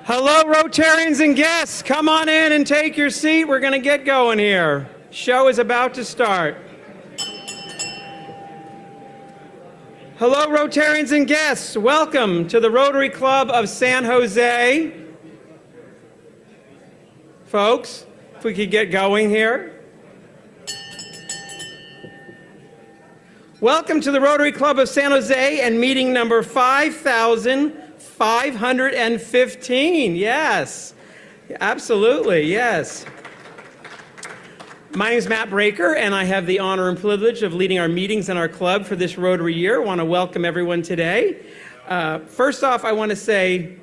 Hello, Rotarians and guests. Come on in and take your seat. We're going to get going here. Show is about to start. Hello, Rotarians and guests. Welcome to the Rotary Club of San Jose. Folks, if we could get going here. Welcome to the Rotary Club of San Jose and meeting number 5,515. Yes, absolutely, yes. My name is Matt Breaker, and I have the honor and privilege of leading our meetings in our club for this Rotary year. I want to welcome everyone today. First off, I want to say,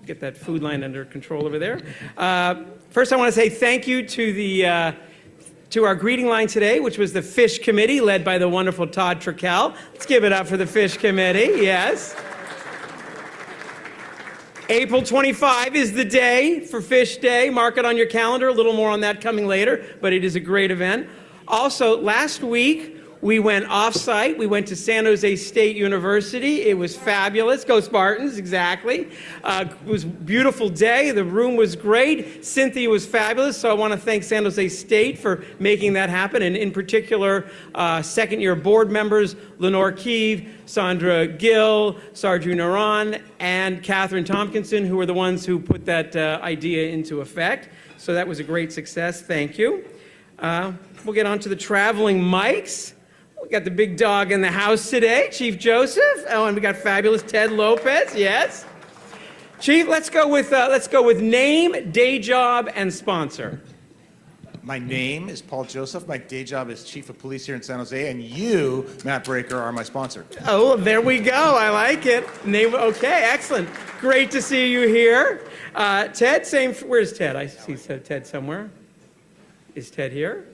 get that food line under control over there. First, I want to say thank you to our greeting line today, which was the Fish Committee, led by the wonderful Todd Trakell. Let's give it up for the Fish Committee, yes. April 25 is the day for Fish Day. Mark it on your calendar. A little more on that coming later, but it is a great event. Also, last week, we went off-site. We went to San Jose State University. It was fabulous. Go Spartans, exactly. It was a beautiful day. The room was great. Cynthia was fabulous, so I want to thank San Jose State for making that happen, and in particular, second-year board members, Lenore Keeve, Sandra Gill, Sarju Naran, and Catherine Tompkinson, who were the ones who put that idea into effect. So that was a great success. Thank you. We'll get on to the traveling mics. We got the big dog in the house today, Chief Joseph. Oh, and we got fabulous Ted Lopez. Yes, Chief. Let's go with name, day job, and sponsor. My name is Paul Joseph. My day job is Chief of Police here in San Jose, and you, Matt Breaker, are my sponsor. Oh, there we go. I like it. Name. Okay, excellent. Great to see you here. Ted, same. Where's Ted? I see Ted somewhere. Is Ted here?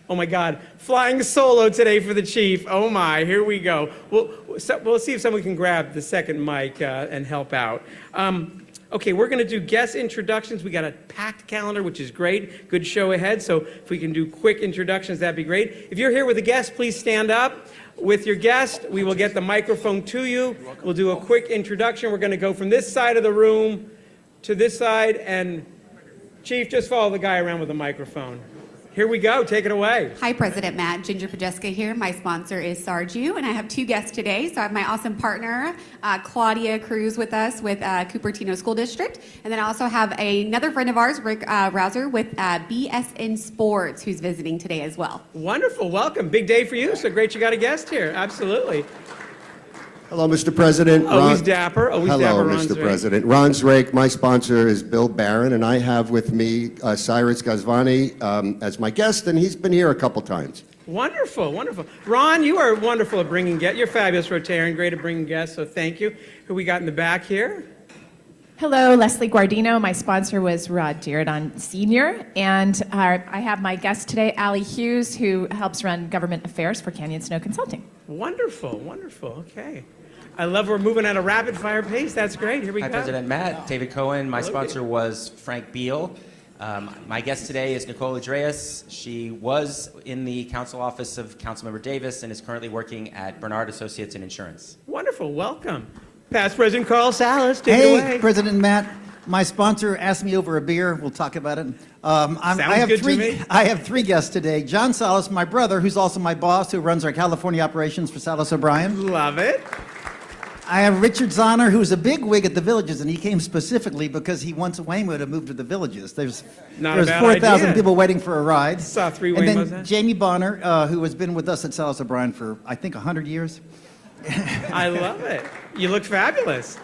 Oh my God, flying solo today for the chief. Oh my, here we go. We'll see if someone can grab the second mic and help out. Okay, we're gonna do guest introductions. We got a packed calendar, which is great. Good show ahead, so if we can do quick introductions, that'd be great. If you're here with a guest, please stand up. With your guest, we will get the microphone to you. We'll do a quick introduction. We're gonna go from this side of the room to this side, and Chief, just follow the guy around with the microphone. Here we go. Take it away. Hi, President Matt. Ginger Podjeska here. My sponsor is Sarju, and I have two guests today. So I have my awesome partner, Claudia Cruz, with us with Cupertino School District. And then I also have another friend of ours, Rick Rouser, with BSN Sports, who's visiting today as well. Wonderful. Welcome. Big day for you. So great you got a guest here. Absolutely. Hello, Mr. President. Always dapper. Always dapper. Hello, Mr. President. Ron Zrake. My sponsor is Bill Barron, and I have with me Cyrus Gazvani as my guest, and he's been here a couple times. Wonderful, wonderful. Ron, you are wonderful at bringing guests. You're fabulous Rotarian, great at bringing guests, so thank you. Who we got in the back here? Hello, Leslie Guardino. My sponsor was Rod Dierdon Sr., and I have my guest today, Allie Hughes, who helps run government affairs for Canyon Snow Consulting. Wonderful, wonderful. Okay. I love we're moving at a rapid-fire pace. That's great. Here we go. Hi, President Matt. David Cohen. My sponsor was Frank Beal. My guest today is Nicole Adreas. She was in the council office of Councilmember Davis and is currently working at Bernard Associates in Insurance. Wonderful. Welcome. Past President Carl Salas, take it away. Hey, President Matt. My sponsor asked me over a beer. We'll talk about it. Sounds good to me. I have three guests today. John Salas, my brother, who's also my boss, who runs our California operations for Salas O'Brien. Love it. I have Richard Zahner, who's a big wig at the Villages, and he came specifically because he wants Waymo to move to the Villages. There's 4,000 people waiting for a ride. Saw three and Waymos. then Jamie Bonner, who has been with us at Salas O'Brien for, I think, 100 years. I love it. You look fabulous.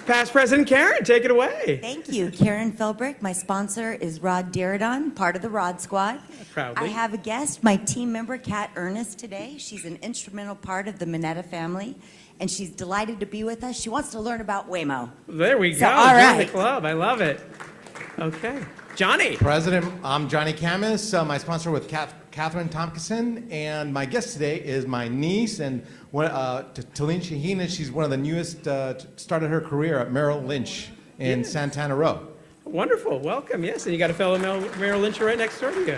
Past President Karen, take it away. Thank you. Karen Philbrick. My sponsor is Rod Dierdon, part of the Rod Squad. Proudly. I have a guest, my team member, Kat Ernest, today. She's an instrumental part of the Mineta family, and she's delighted to be with us. She wants to learn about Waymo. There we go. All Join right. the club. I love it. Okay. Johnny. President, I'm Johnny Camus. My sponsor with Catherine Tompkinson, and my guest today is my niece and Talene Shaheen. She's one of the newest, started her career at Merrill Lynch in Santana Row. Wonderful. Welcome. Yes, and you got a fellow Merrill Lynch right next door to you.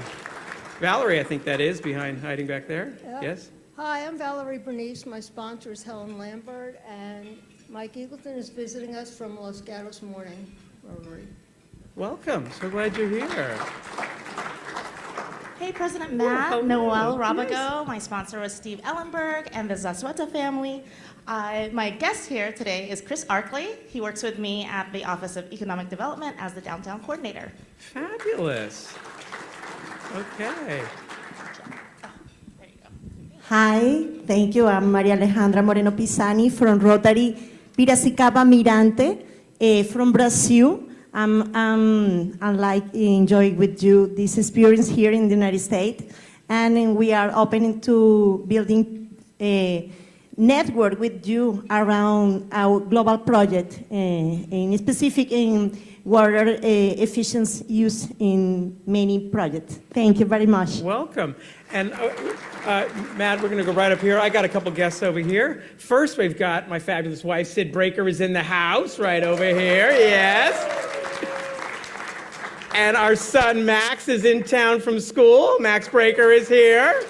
Valerie, I think that is, hiding back there. Yep. Yes? Hi, I'm Valerie Bernice. My sponsor is Helen Lambert, and Mike Eagleton is visiting us from Los Gatos Morning Rotary. Welcome. So glad you're here. Hey, President Matt, Noel Rabago. Yes. My sponsor was Steve Ellenberg and the Zasueta family. My guest here today is Chris Arkley. He works with me at the Office of Economic Development as the Downtown Coordinator. Fabulous. Okay. There you go. Hi, thank you. I'm Maria Alejandra Moreno Pisani from Rotary Piracicaba Mirante from Brazil. I'm like enjoying with you this experience here in the United States, and we are open to building a network with you around our global project, in specific in water efficiency use in many projects. Thank you very much. Welcome. And Matt, we're going to go right up here. I got a couple guests over here. First, we've got my fabulous wife, Sid Breaker, is in the house right over here. Yes. And our son, Max, is in town from school. Max Breaker is here.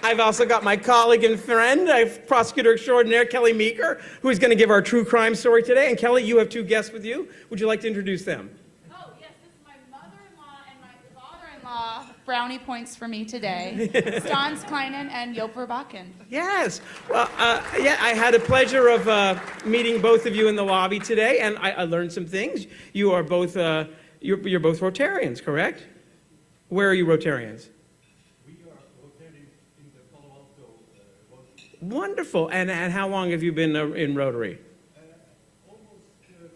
I've also got my colleague and friend, prosecutor extraordinaire, Kelly Meeker, who is going to give our true crime story today. And Kelly, you have two guests with you. Would you like to introduce them? Oh, yes, this is my mother-in-law and my father-in-law. Brownie points for me today. Stans Kleinen and Joop Verbakken. Yes. Well, yeah, I had the pleasure of meeting both of you in the lobby today, and I learned some things. You are both, you're both Rotarians, correct? Where are you Rotarians? Wonderful. And how long have you been in Rotary? Almost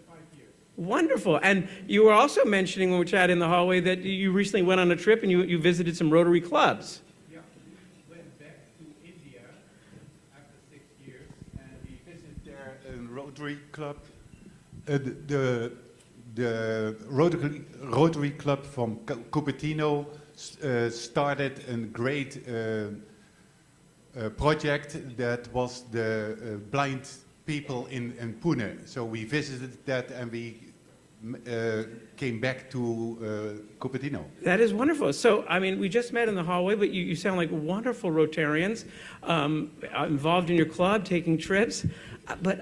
5 years. Wonderful. And you were also mentioning when we chatted in the hallway that you recently went on a trip and you visited some Rotary clubs. Yeah, we went back to India after 6 years and we visited there a Rotary club. The Rotary Club from Cupertino started a great project that was the blind people in Pune. So we visited that and we came back to Cupertino. That is wonderful. So, I mean, we just met in the hallway, but you sound like wonderful Rotarians, involved in your club, taking trips. But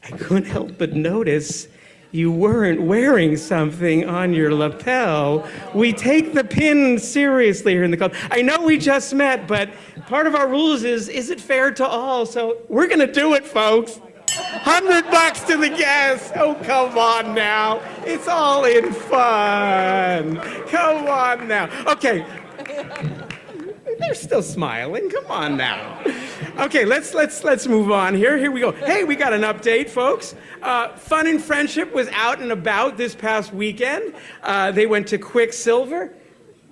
I couldn't help but notice you weren't wearing something on your lapel. We take the pin seriously here in the club. I know we just met, but part of our rules is it fair to all? So we're going to do it, folks. $100 to the guests. Oh, come on now. It's all in fun. Come on now. Okay. They're still smiling. Come on now. Okay, let's move on here. Here we go. Hey, we got an update, folks. Fun and Friendship was out and about this past weekend. They went to Quicksilver.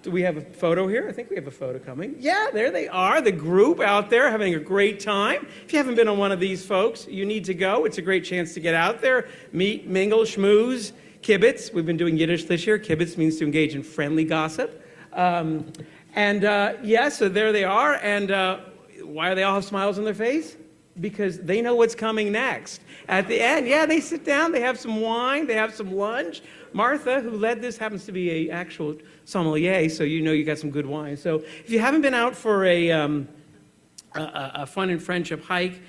Do we have a photo here? I think we have a photo coming. Yeah, there they are, the group out there having a great time. If you haven't been on one of these, folks, you need to go. It's a great chance to get out there, meet, mingle, schmooze, kibitz. We've been doing Yiddish this year. Kibitz means to engage in friendly gossip. Yeah, so there they are. And why do they all have smiles on their face? Because they know what's coming next. At the end, yeah, they sit down, they have some wine, they have some lunch. Martha, who led this, happens to be an actual sommelier, so you know you got some good wine. So if you haven't been out for a Fun and Friendship hike,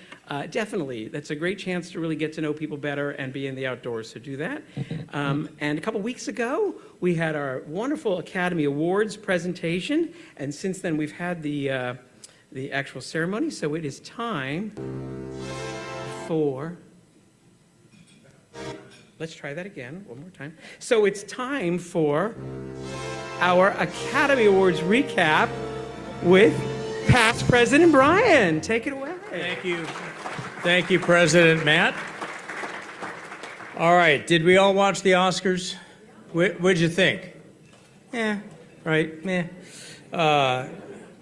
definitely, that's a great chance to really get to know people better and be in the outdoors, so do that. And a couple weeks ago, we had our wonderful Academy Awards presentation, and since then we've had the actual ceremony, so it is time for... Let's try that again, one more time. So it's time for our Academy Awards recap with past President Brian. Take it away. Thank you. Thank you, President Matt. All right, did we all watch the Oscars? What'd you think? Yeah, right,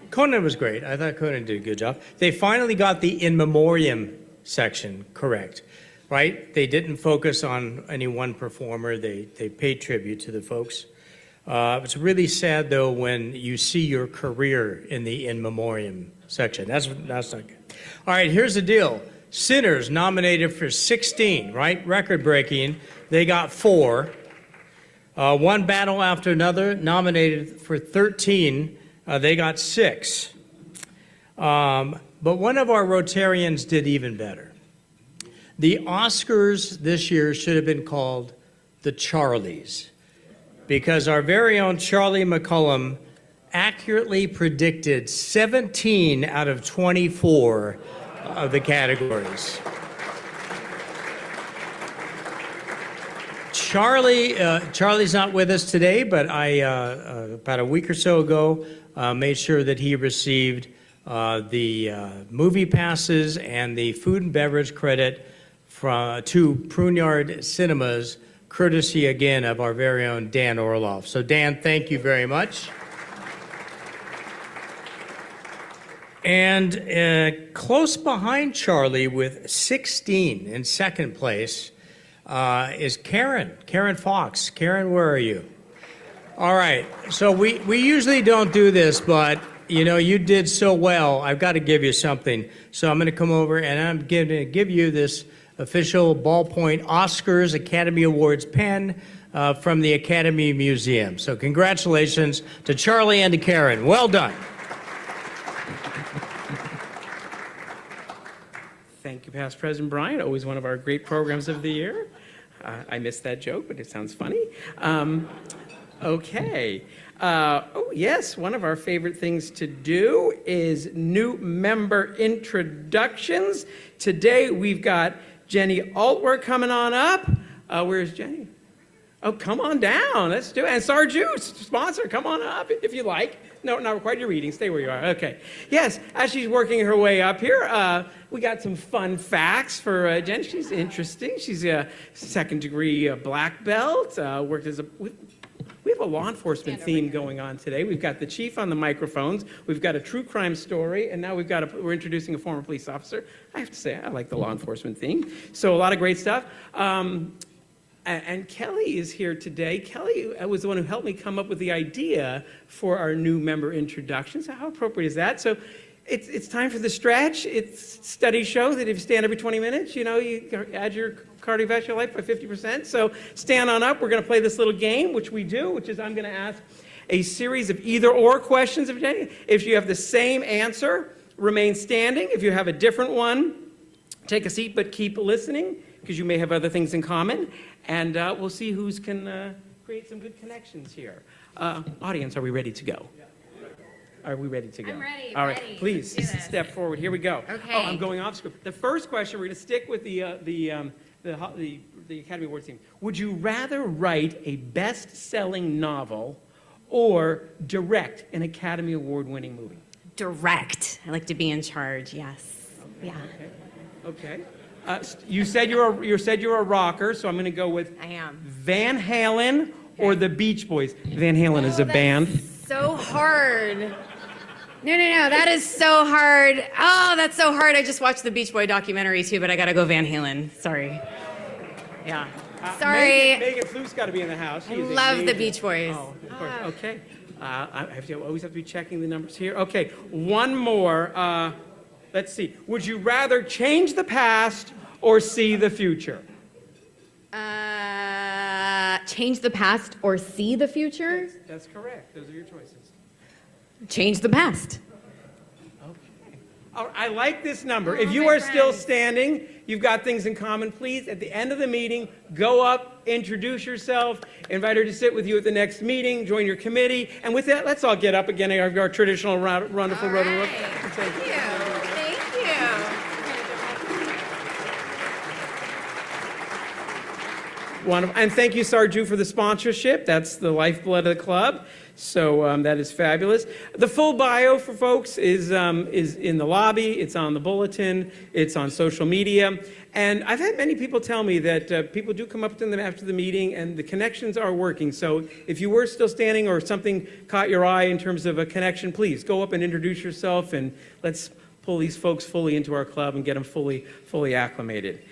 Conan was great. I thought Conan did a good job. They finally got the in memoriam section correct, right? They didn't focus on any one performer. They paid tribute to the folks. It's really sad, though, when you see your career in the in memoriam section. That's not good. All right, here's the deal. Sinners nominated for 16, right? Record-breaking. They got 4. One Battle After Another nominated for 13. They got 6. But one of our Rotarians did even better. The Oscars this year should have been called the Charlies, because our very own Charlie McCullum accurately predicted 17 out of 24 of the categories. Charlie's not with us today, but I, about a week or so ago, made sure that he received the movie passes and the food and beverage credit to Pruneyard Cinemas, courtesy again of our very own Dan Orloff. So Dan, thank you very much. And close behind Charlie with 16 in second place is Karen Fox. Karen, where are you? All right, so we usually don't do this, but you know, you did so well, I've got to give you something. So I'm going to come over and I'm going to give you this official ballpoint Oscars Academy Awards pen from the Academy Museum. So congratulations to Charlie and to Karen. Well done. Thank you, Past President Bryant. Always one of our great programs of the year. I missed that joke, but it sounds funny. Okay. Oh, yes, one of our favorite things to do is new member introductions. Today, we've got Jenny Altwork coming on up. Where's Jenny? Oh, come on down. Let's do it. And Sarju, sponsor, come on up if you like. No, not required. You're reading. Stay where you are. Okay. Yes, as she's working her way up here, we got some fun facts for Jen. She's interesting. She's a second-degree black belt. Worked as a... We have a law enforcement theme going on today. We've got the chief on the microphones. We've got a true crime story, and now we're introducing a former police officer. I have to say, I like the law enforcement theme. So a lot of great stuff. And Kelly is here today. Kelly was the one who helped me come up with the idea for our new member introductions. How appropriate is that? So it's time for the stretch. Studies show that if you stand every 20 minutes, you know, you add your cardiovascular life by 50%. So stand on up. We're going to play this little game, which we do, which is I'm going to ask a series of either-or questions of Jenny. If you have the same answer, remain standing. If you have a different one, take a seat, but keep listening, because you may have other things in common. And we'll see who's can create some good connections here. Audience, are we ready to go? Are we ready to go? I'm ready. All right, ready. please step forward. Here we go. Okay. Oh, I'm going off script. The first question, we're going to stick with the Academy Awards theme. Would you rather write a best-selling novel or direct an Academy Award-winning movie? Direct. I like to be in charge. Yes. Yeah. Okay. You said you're a rocker, so I'm going to go with I am. Van Halen or the Beach Boys. Van Halen is a band. So hard. No. That is so hard. Oh, that's so hard. I just watched the Beach Boy documentary too, but I gotta go Van Halen. Sorry. Yeah. Sorry. Megan Fluke's got to be in the house. I love the Beach Boys. Oh, of course. Okay. I always have to be checking the numbers here. Okay. One more. Let's see. Would you rather change the past or see the future? Change the past or see the future? That's correct. Those are your choices. Change the past. I like this number. If you are still standing, you've got things in common. Please, at the end of the meeting, go up, introduce yourself, invite her to sit with you at the next meeting, join your committee. And with that, let's all get up again, our traditional wonderful road. Thank you. Wonderful. And thank you, Sarju, for the sponsorship. That's the lifeblood of the club. So that is fabulous. The full bio for folks is in the lobby. It's on the bulletin. It's on social media. And I've had many people tell me that people do come up to them after the meeting, and the connections are working. So if you were still standing or something caught your eye in terms of a connection, please go up and introduce yourself, and let's pull these folks fully into our club and get them fully acclimated.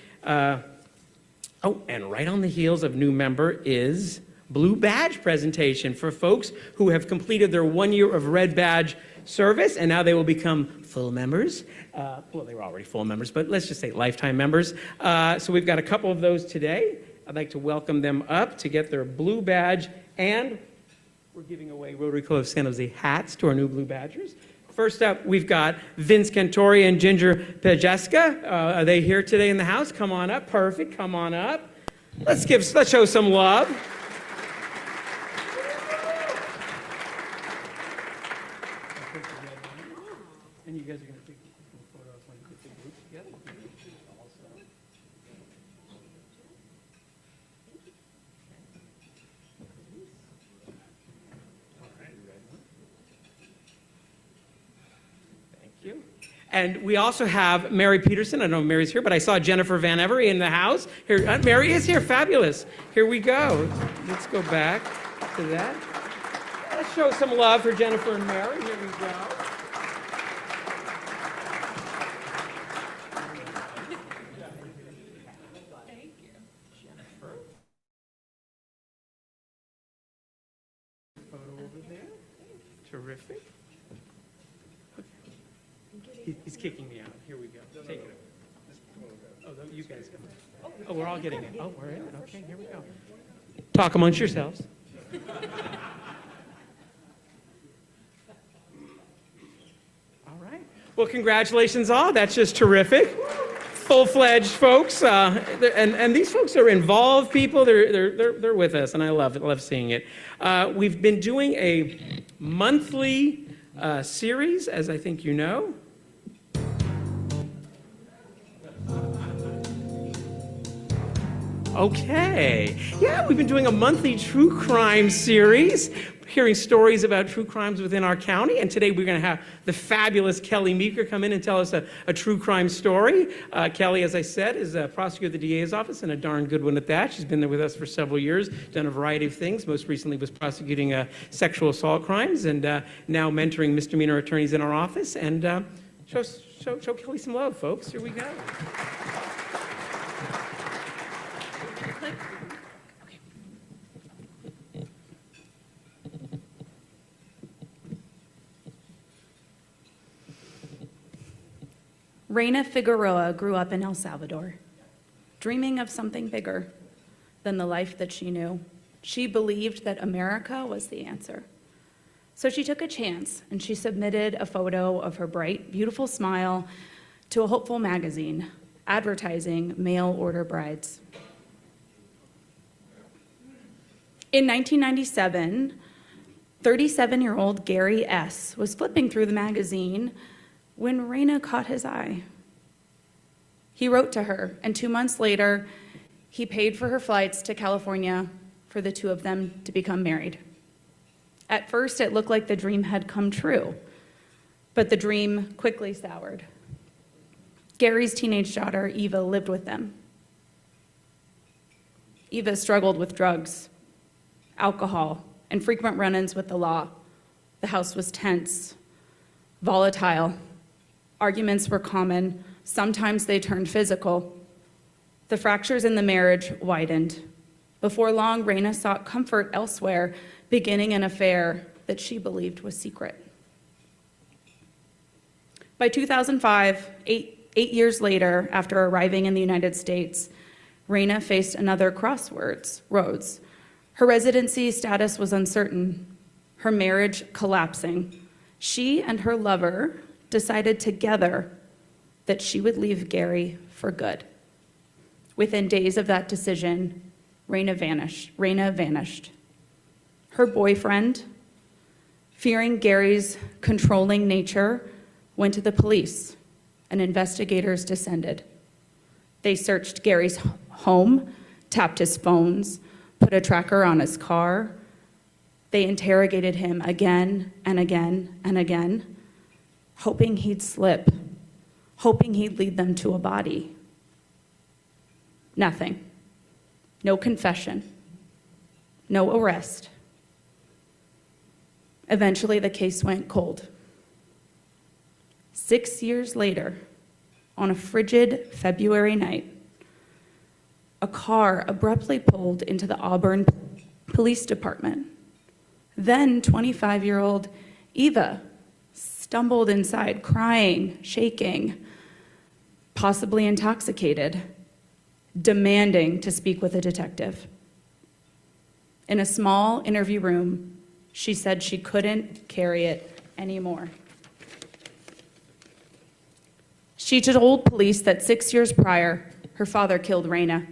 Oh, and right on the heels of new member is blue badge presentation for folks who have completed their 1 year of red badge service, and now they will become full members. Well, they were already full members, but let's just say lifetime members. So we've got a couple of those today. I'd like to welcome them up to get their blue badge, and we're giving away Rotary Club of San Jose hats to our new blue badgers. First up, we've got Vince Cantori and Ginger Pejeska. Are they here today in the house? Come on up. Perfect. Come on up. Let's show some love. And you guys are going to take a photo when you put the group together. And we also have Mary Peterson. I don't know if Mary's here, but I saw Jennifer Van Every in the house. Here, Mary is here. Fabulous. Here we go. Let's go back to that. Let's show some love for Jennifer and Mary. Here we go. Thank you, Jennifer. Photo over there. Terrific. He's kicking me out. Here we go. Take it over. Oh, you guys go. Oh, we're all getting it. Oh, we're in it. Okay, here we go. Talk amongst yourselves. All right. Well, congratulations all. That's just terrific. Full-fledged folks, and these folks are involved people. They're with us, and I love seeing it. We've been doing a monthly series, as I think you know. Okay. Yeah, we've been doing a monthly true crime series, hearing stories about true crimes within our county. And today we're going to have the fabulous Kelly Meeker come in and tell us a true crime story. Kelly, as I said, is a prosecutor at the DA's office, and a darn good one at that. She's been there with us for several years, done a variety of things. Most recently was prosecuting sexual assault crimes, and now mentoring misdemeanor attorneys in our office. And show Kelly some love, folks. Here we go. Reina Figueroa grew up in El Salvador, dreaming of something bigger than the life that she knew. She believed that America was the answer. So she took a chance and she submitted a photo of her bright, beautiful smile to a hopeful magazine advertising mail-order brides. In 1997, 37-year-old Gary S. was flipping through the magazine when Reina caught his eye. He wrote to her, and 2 months later, he paid for her flights to California for the two of them to become married. At first, it looked like the dream had come true, but the dream quickly soured. Gary's teenage daughter, Eva, lived with them. Eva struggled with drugs, alcohol, and frequent run-ins with the law. The house was tense, volatile. Arguments were common. Sometimes they turned physical. The fractures in the marriage widened. Before long, Reina sought comfort elsewhere, beginning an affair that she believed was secret. By 2005, eight years later, after arriving in the United States, Reina faced another crossroads. Her residency status was uncertain, her marriage collapsing. She and her lover decided together that she would leave Gary for good. Within days of that decision, Reina vanished. Her boyfriend, fearing Gary's controlling nature, went to the police, and investigators descended. They searched Gary's home, tapped his phones, put a tracker on his car. They interrogated him again and again and again, hoping he'd slip, hoping he'd lead them to a body. Nothing. No confession. No arrest. Eventually, the case went cold. 6 years later, on a frigid February night, a car abruptly pulled into the Auburn Police Department. Then 25-year-old Eva stumbled inside, crying, shaking, possibly intoxicated, demanding to speak with a detective. In a small interview room, she said she couldn't carry it anymore. She told police that 6 years prior, her father killed Raina.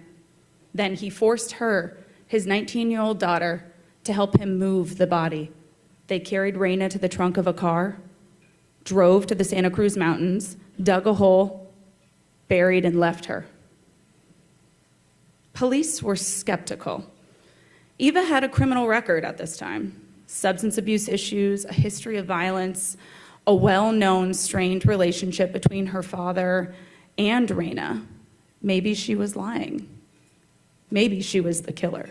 Then he forced her, his 19-year-old daughter, to help him move the body. They carried Raina to the trunk of a car, drove to the Santa Cruz Mountains, dug a hole, buried, and left her. Police were skeptical. Eva had a criminal record at this time, substance abuse issues, a history of violence, a well-known strained relationship between her father and Raina. Maybe she was lying. Maybe she was the killer.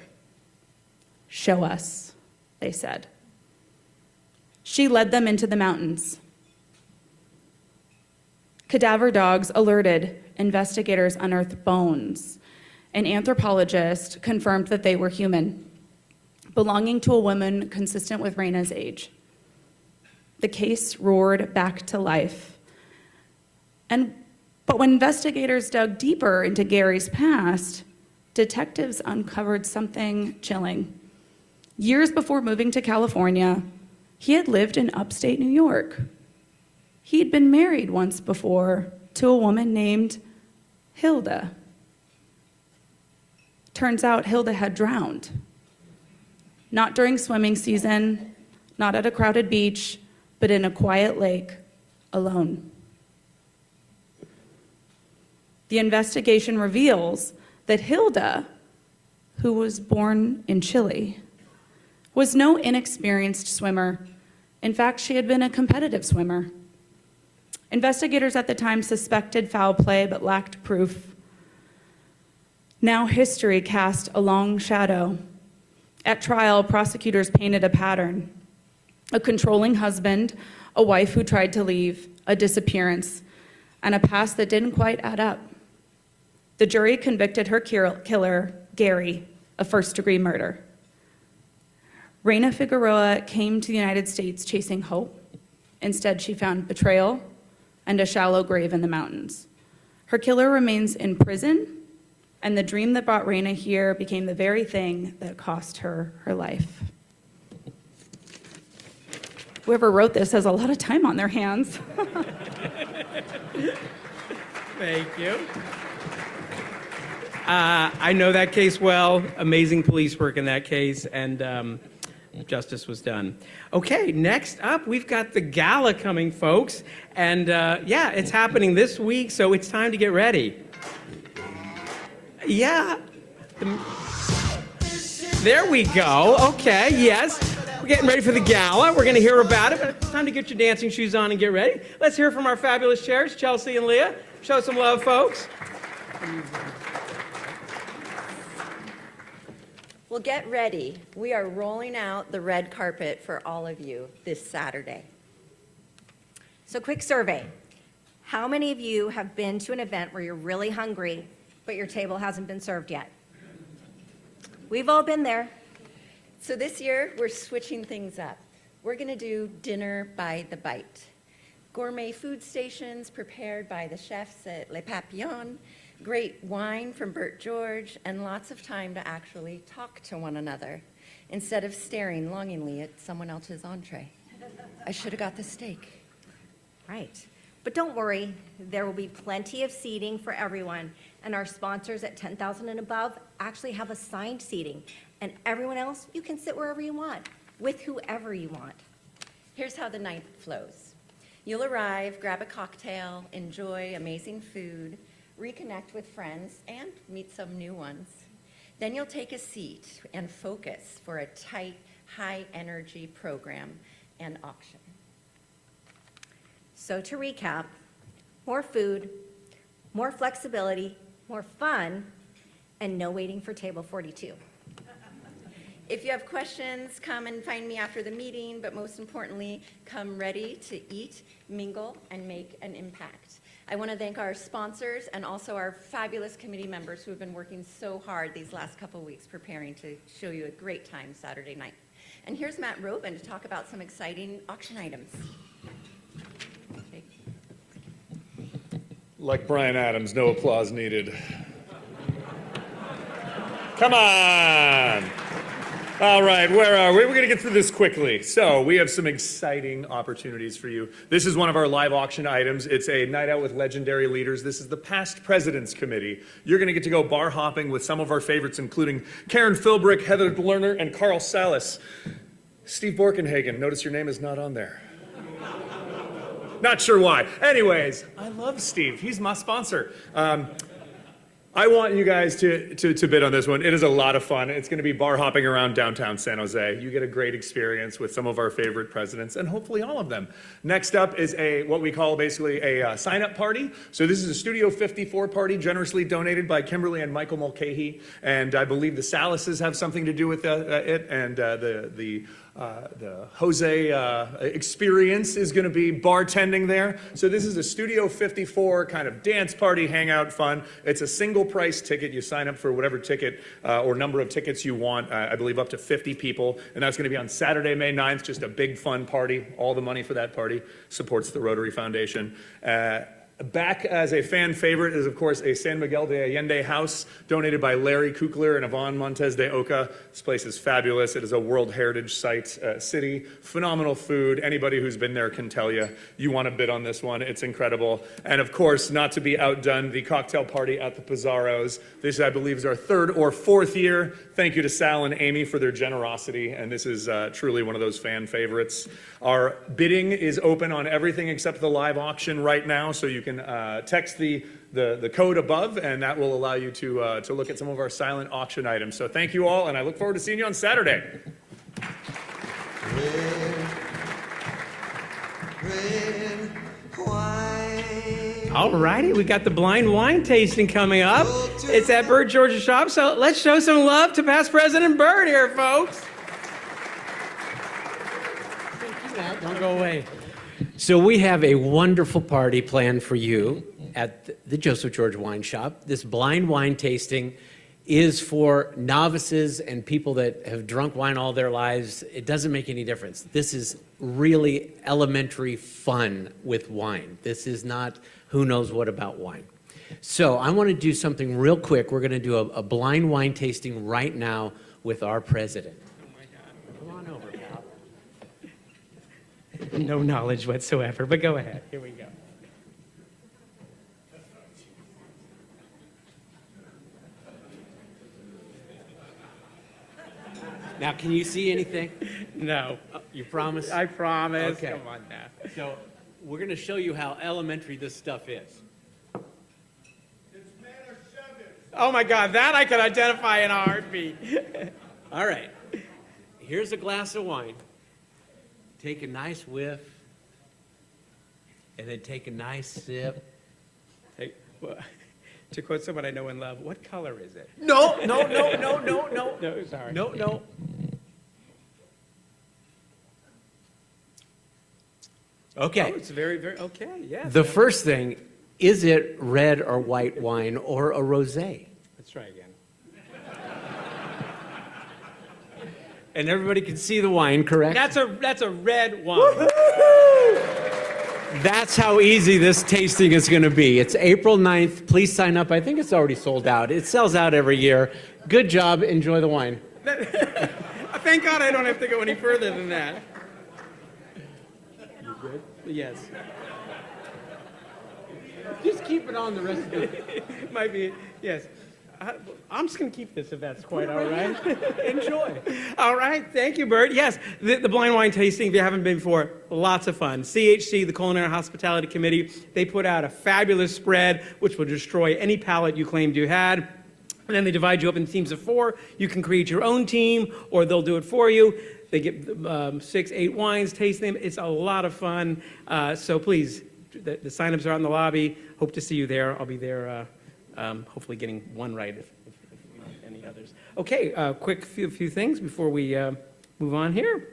Show us, they said. She led them into the mountains. Cadaver dogs alerted, investigators unearthed bones. An anthropologist confirmed that they were human, belonging to a woman consistent with Raina's age. The case roared back to life. But when investigators dug deeper into Gary's past, detectives uncovered something chilling. Years before moving to California, he had lived in upstate New York. He'd been married once before to a woman named Hilda. Turns out Hilda had drowned. Not during swimming season, not at a crowded beach, but in a quiet lake, alone. The investigation reveals that Hilda, who was born in Chile, was no inexperienced swimmer. In fact, she had been a competitive swimmer. Investigators at the time suspected foul play but lacked proof. Now history cast a long shadow. At trial, prosecutors painted a pattern: a controlling husband, a wife who tried to leave, a disappearance, and a past that didn't quite add up. The jury convicted her killer, Gary, of first-degree murder. Raina Figueroa came to the United States chasing hope. Instead, she found betrayal and a shallow grave in the mountains. Her killer remains in prison, and the dream that brought Raina here became the very thing that cost her her life. Whoever wrote this has a lot of time on their hands. Thank you. I know that case well. Amazing police work in that case, and justice was done. Okay, next up, we've got the gala coming, folks. And yeah, it's happening this week, so it's time to get ready. Yeah. There we go. Okay, yes. We're getting ready for the gala. We're going to hear about it, but it's time to get your dancing shoes on and get ready. Let's hear from our fabulous chairs, Chelsea and Leah. Show some love, folks. Well, get ready. We are rolling out the red carpet for all of you this Saturday. So, quick survey. How many of you have been to an event where you're really hungry, but your table hasn't been served yet? We've all been there. So this year, we're switching things up. We're going to do dinner by the bite. Gourmet food stations prepared by the chefs at Le Papillon, great wine from Bert George, and lots of time to actually talk to one another instead of staring longingly at someone else's entree. I should have got the steak. Right. But don't worry, there will be plenty of seating for everyone, and our sponsors at 10,000 and above actually have assigned seating, and everyone else, you can sit wherever you want, with whoever you want. Here's how the night flows. You'll arrive, grab a cocktail, enjoy amazing food, reconnect with friends, and meet some new ones. Then you'll take a seat and focus for a tight, high-energy program and auction. So to recap, more food, more flexibility, more fun, and no waiting for table 42. If you have questions, come and find me after the meeting, but most importantly, come ready to eat, mingle, and make an impact. I want to thank our sponsors and also our fabulous committee members who have been working so hard these last couple of weeks preparing to show you a great time Saturday night. And here's Matt Robin to talk about some exciting auction items. Like Bryan Adams, no applause needed. Come on! All right, where are we? We're going to get through this quickly. So we have some exciting opportunities for you. This is one of our live auction items. It's a night out with legendary leaders. This is the Past Presidents Committee. You're going to get to go bar hopping with some of our favorites, including Karen Philbrick, Heather Lerner, and Carl Salas. Steve Borkenhagen, notice your name is not on there. Not sure why. Anyways, I love Steve. He's my sponsor. I want you guys to bid on this one. It is a lot of fun. It's going to be bar hopping around downtown San Jose. You get a great experience with some of our favorite presidents, and hopefully all of them. Next up is what we call basically a sign-up party. So this is a Studio 54 party, generously donated by Kimberly and Michael Mulcahy, and I believe the Salases have something to do with it, and the Jose experience is going to be bartending there. So this is a Studio 54 kind of dance party, hangout fun. It's a single price ticket. You sign up for whatever ticket or number of tickets you want, I believe up to 50 people. And that's going to be on Saturday, May 9th, just a big fun party. All the money for that party supports the Rotary Foundation. Back as a fan favorite is, of course, a San Miguel de Allende house donated by Larry Kukler and Yvonne Montes de Oca. This place is fabulous. It is a World Heritage Site city. Phenomenal food. Anybody who's been there can tell you want to bid on this one. It's incredible. And, of course, not to be outdone, the cocktail party at the Pizarro's. This, I believe, is our 3rd or 4th year. Thank you to Sal and Amy for their generosity. And this is truly one of those fan favorites. Our bidding is open on everything except the live auction right now, so you can text the code above, and that will allow you to look at some of our silent auction items. So thank you all, and I look forward to seeing you on Saturday. All righty, we got the blind wine tasting coming up. It's at Bird Georgia Shop, so let's show some love to past President Bird here, folks. Thank you, Matt. Don't go away. So we have a wonderful party planned for you at the Joseph George Wine Shop. This blind wine tasting is for novices and people that have drunk wine all their lives. It doesn't make any difference. This is really elementary fun with wine. This is not who knows what about wine. So I want to do something real quick. We're going to do a blind wine tasting right now with our president. Come on over, pal. No knowledge whatsoever, but go ahead. Here we go. Now, can you see anything? No. You promise? I promise. Okay. Come on now. So we're going to show you how elementary this stuff is. Oh my God, that I could identify in a heartbeat. All right. Here's a glass of wine. Take a nice whiff, and then take a nice sip. Hey, well, to quote someone I know and love, what color is it? No. No, sorry. No. Okay. Oh, it's very, very, okay, yes. The first thing, is it red or white wine or a rosé? Let's try again. And everybody can see the wine, correct? That's a red wine. That's how easy this tasting is going to be. It's April 9th. Please sign up. I think it's already sold out. It sells out every year. Good job. Enjoy the wine. Thank God I don't have to go any further than that. You good? Yes. Just keep it on the rest of it. Might be, yes. I'm just going to keep this if that's quite all right. Enjoy. All right. Thank you, Bert. Yes, the blind wine tasting, if you haven't been before, lots of fun. CHC, the Culinary Hospitality Committee, they put out a fabulous spread which will destroy any palate you claimed you had. And then they divide you up in teams of 4. You can create your own team, or they'll do it for you. They get 6, 8 wines, taste them. It's a lot of fun. So please, the sign-ups are out in the lobby. Hope to see you there. I'll be there. Hopefully getting one right if any others. Okay, quick few things before we move on here.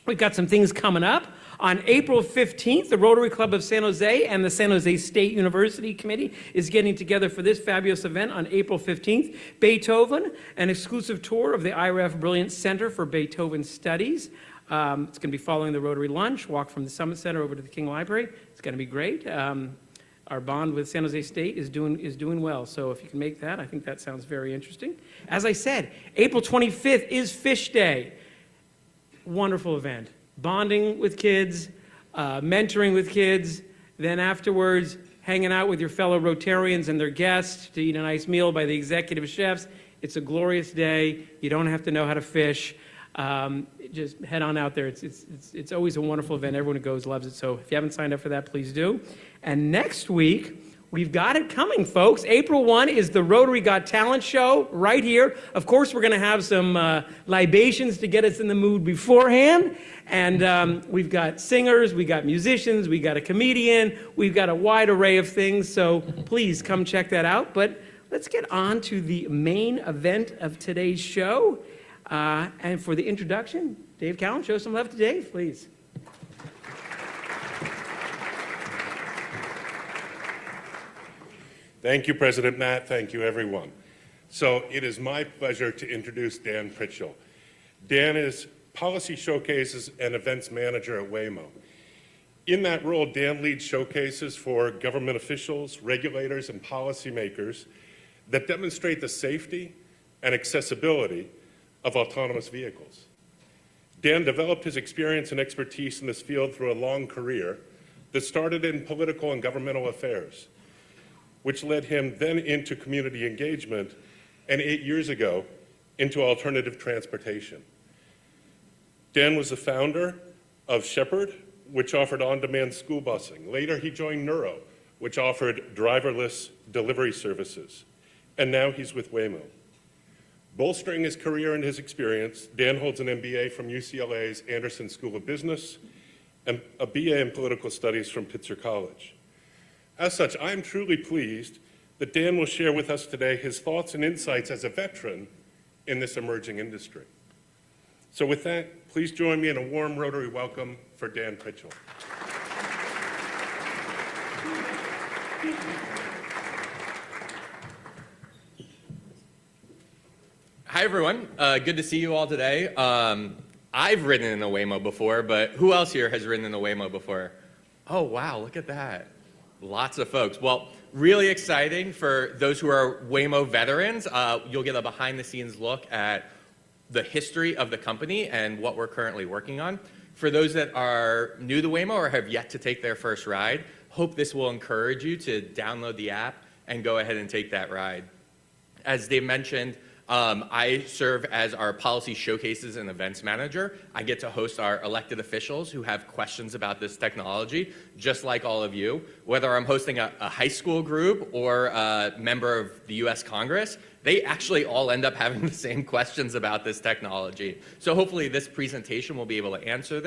We've got some things coming up. On April 15th, the Rotary Club of San Jose and the San Jose State University Committee is getting together for this fabulous event on April 15th. Beethoven, an exclusive tour of the IRF Brilliant Center for Beethoven Studies. It's going to be following the Rotary Lunch, walk from the Summit Center over to the King Library. It's going to be great. our bond with San Jose State is doing well. So if you can make that, I think that sounds very interesting. As I said, April 25th is Fish Day. Wonderful event. Bonding with kids, mentoring with kids, then afterwards hanging out with your fellow Rotarians and their guests to eat a nice meal by the executive chefs. It's a glorious day. You don't have to know how to fish. Just head on out there. It's always a wonderful event. Everyone who goes loves it. So if you haven't signed up for that, please do. And next week, we've got it coming, folks. April 1 is the Rotary Got Talent show right here. Of course, we're going to have some libations to get us in the mood beforehand. And we've got singers, we got musicians, we got a comedian, we've got a wide array of things. So please come check that out. But let's get on to the main event of today's show. And for the introduction, Dave Cowan, show some love to Dave, please. Thank you, President Matt. Thank you, everyone. So it is my pleasure to introduce Dan Pritchell. Dan is Policy Showcases and Events Manager at Waymo. In that role, Dan leads showcases for government officials, regulators, and policymakers that demonstrate the safety and accessibility of autonomous vehicles. Dan developed his experience and expertise in this field through a long career that started in political and governmental affairs, which led him then into community engagement, and 8 years ago, into alternative transportation. Dan was the founder of Shepherd, which offered on-demand school busing. Later, he joined Nuro, which offered driverless delivery services. And now he's with Waymo. Bolstering his career and his experience, Dan holds an MBA from UCLA's Anderson School of Business and a BA in Political Studies from Pritchell College. As such, I am truly pleased that Dan will share with us today his thoughts and insights as a veteran in this emerging industry. So with that, please join me in a warm Rotary welcome for Dan Pritchell. Hi, everyone. Good to see you all today. I've ridden in a Waymo before, but who else here has ridden in a Waymo before? Oh, wow, look at that. Lots of folks. Well, really exciting for those who are Waymo veterans. You'll get a behind-the-scenes look at the history of the company and what we're currently working on. For those that are new to Waymo or have yet to take their first ride, hope this will encourage you to download the app and go ahead and take that ride. As Dave mentioned, I serve as our policy showcases and events manager. I get to host our elected officials who have questions about this technology, just like all of you. Whether I'm hosting a high school group or a member of the US Congress, they actually all end up having the same questions about this technology. So hopefully this presentation will be able to answer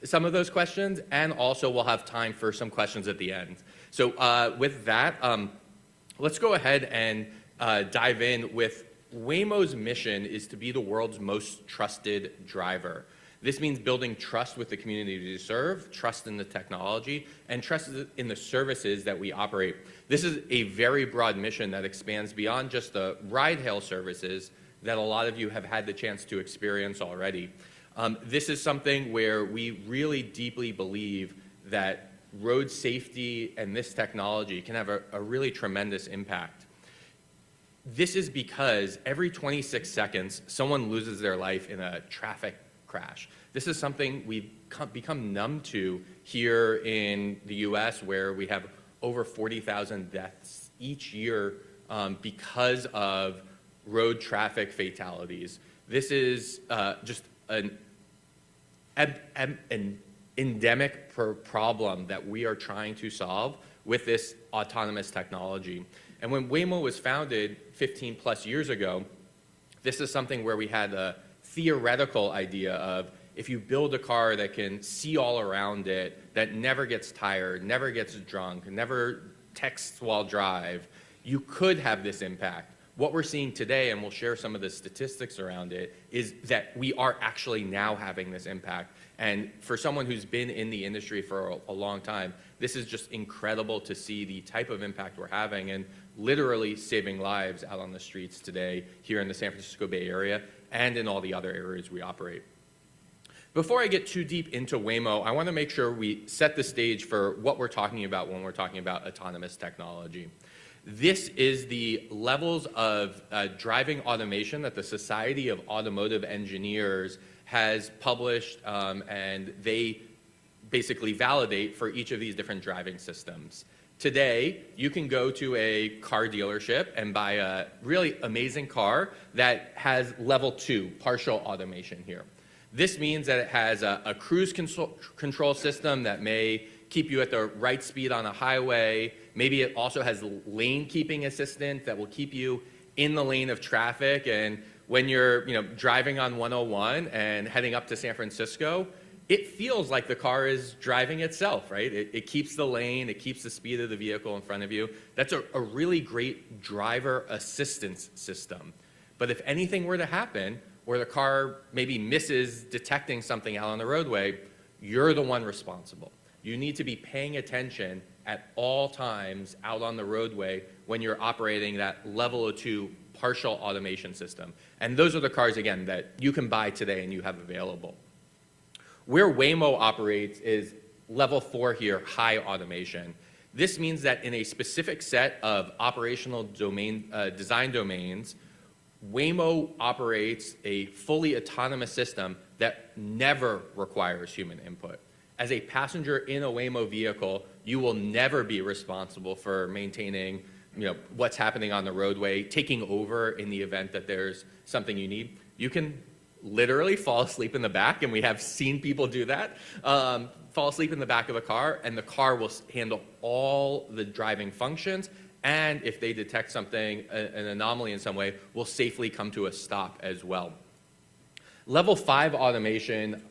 some of those questions, and also we'll have time for some questions at the end. So with that, let's go ahead and dive in with Waymo's mission is to be the world's most trusted driver. This means building trust with the community we serve, trust in the technology, and trust in the services that we operate. This is a very broad mission that expands beyond just the ride-hail services that a lot of you have had the chance to experience already. This is something where we really deeply believe that road safety and this technology can have a really tremendous impact. This is because every 26 seconds, someone loses their life in a traffic crash. This is something we've become numb to here in the US, where we have over 40,000 deaths each year because of road traffic fatalities. This is just an endemic problem that we are trying to solve with this autonomous technology. And when Waymo was founded 15 plus years ago, this is something where we had a theoretical idea of if you build a car that can see all around it, that never gets tired, never gets drunk, never texts while drive, you could have this impact. What we're seeing today, and we'll share some of the statistics around it, is that we are actually now having this impact. And for someone who's been in the industry for a long time, this is just incredible to see the type of impact we're having and literally saving lives out on the streets today here in the San Francisco Bay Area and in all the other areas we operate. Before I get too deep into Waymo, I want to make sure we set the stage for what we're talking about when we're talking about autonomous technology. This is the levels of driving automation that the Society of Automotive Engineers has published, and they basically validate for each of these different driving systems. Today, you can go to a car dealership and buy a really amazing car that has level 2 partial automation here. This means that it has a cruise control system that may keep you at the right speed on a highway. Maybe it also has lane keeping assistant that will keep you in the lane of traffic. And when you're driving on 101 and heading up to San Francisco, it feels like the car is driving itself, right? It keeps the lane, it keeps the speed of the vehicle in front of you. That's a really great driver assistance system. But if anything were to happen, where the car maybe misses detecting something out on the roadway, you're the one responsible. You need to be paying attention at all times out on the roadway when you're operating that level 2 partial automation system. And those are the cars, again, that you can buy today and you have available. Where Waymo operates is level 4 here, high automation. This means that in a specific set of operational design domains, Waymo operates a fully autonomous system that never requires human input. As a passenger in a Waymo vehicle, you will never be responsible for maintaining what's happening on the roadway, taking over in the event that there's something you need. You can literally fall asleep in the back, and we have seen people do that, fall asleep in the back of a car, and the car will handle all the driving functions. And if they detect something, an anomaly in some way, will safely come to a stop as well. Level 5 automation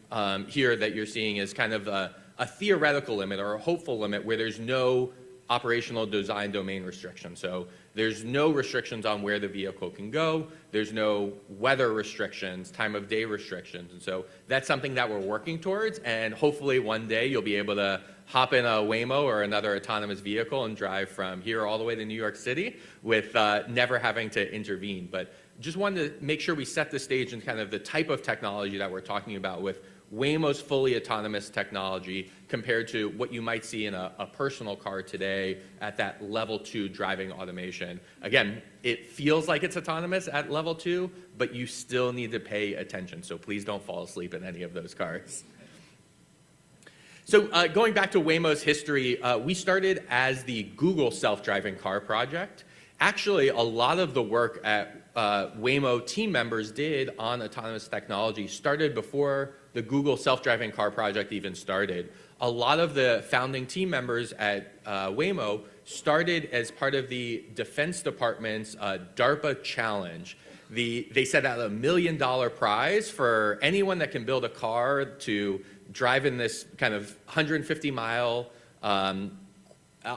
here that you're seeing is kind of a theoretical limit or a hopeful limit where there's no operational design domain restriction. So there's no restrictions on where the vehicle can go. There's no weather restrictions, time of day restrictions. And so that's something that we're working towards. And hopefully one day you'll be able to hop in a Waymo or another autonomous vehicle and drive from here all the way to New York City with never having to intervene. But just wanted to make sure we set the stage and kind of the type of technology that we're talking about with Waymo's fully autonomous technology compared to what you might see in a personal car today at that level 2 driving automation. Again, it feels like it's autonomous at level 2, but you still need to pay attention. So please don't fall asleep in any of those cars. So going back to Waymo's history, we started as the Google self-driving car project. Actually, a lot of the work at Waymo team members did on autonomous technology started before the Google self-driving car project even started. A lot of the founding team members at Waymo started as part of the Defense Department's DARPA challenge. They set out $1 million prize for anyone that can build a car to drive in this kind of 150-mile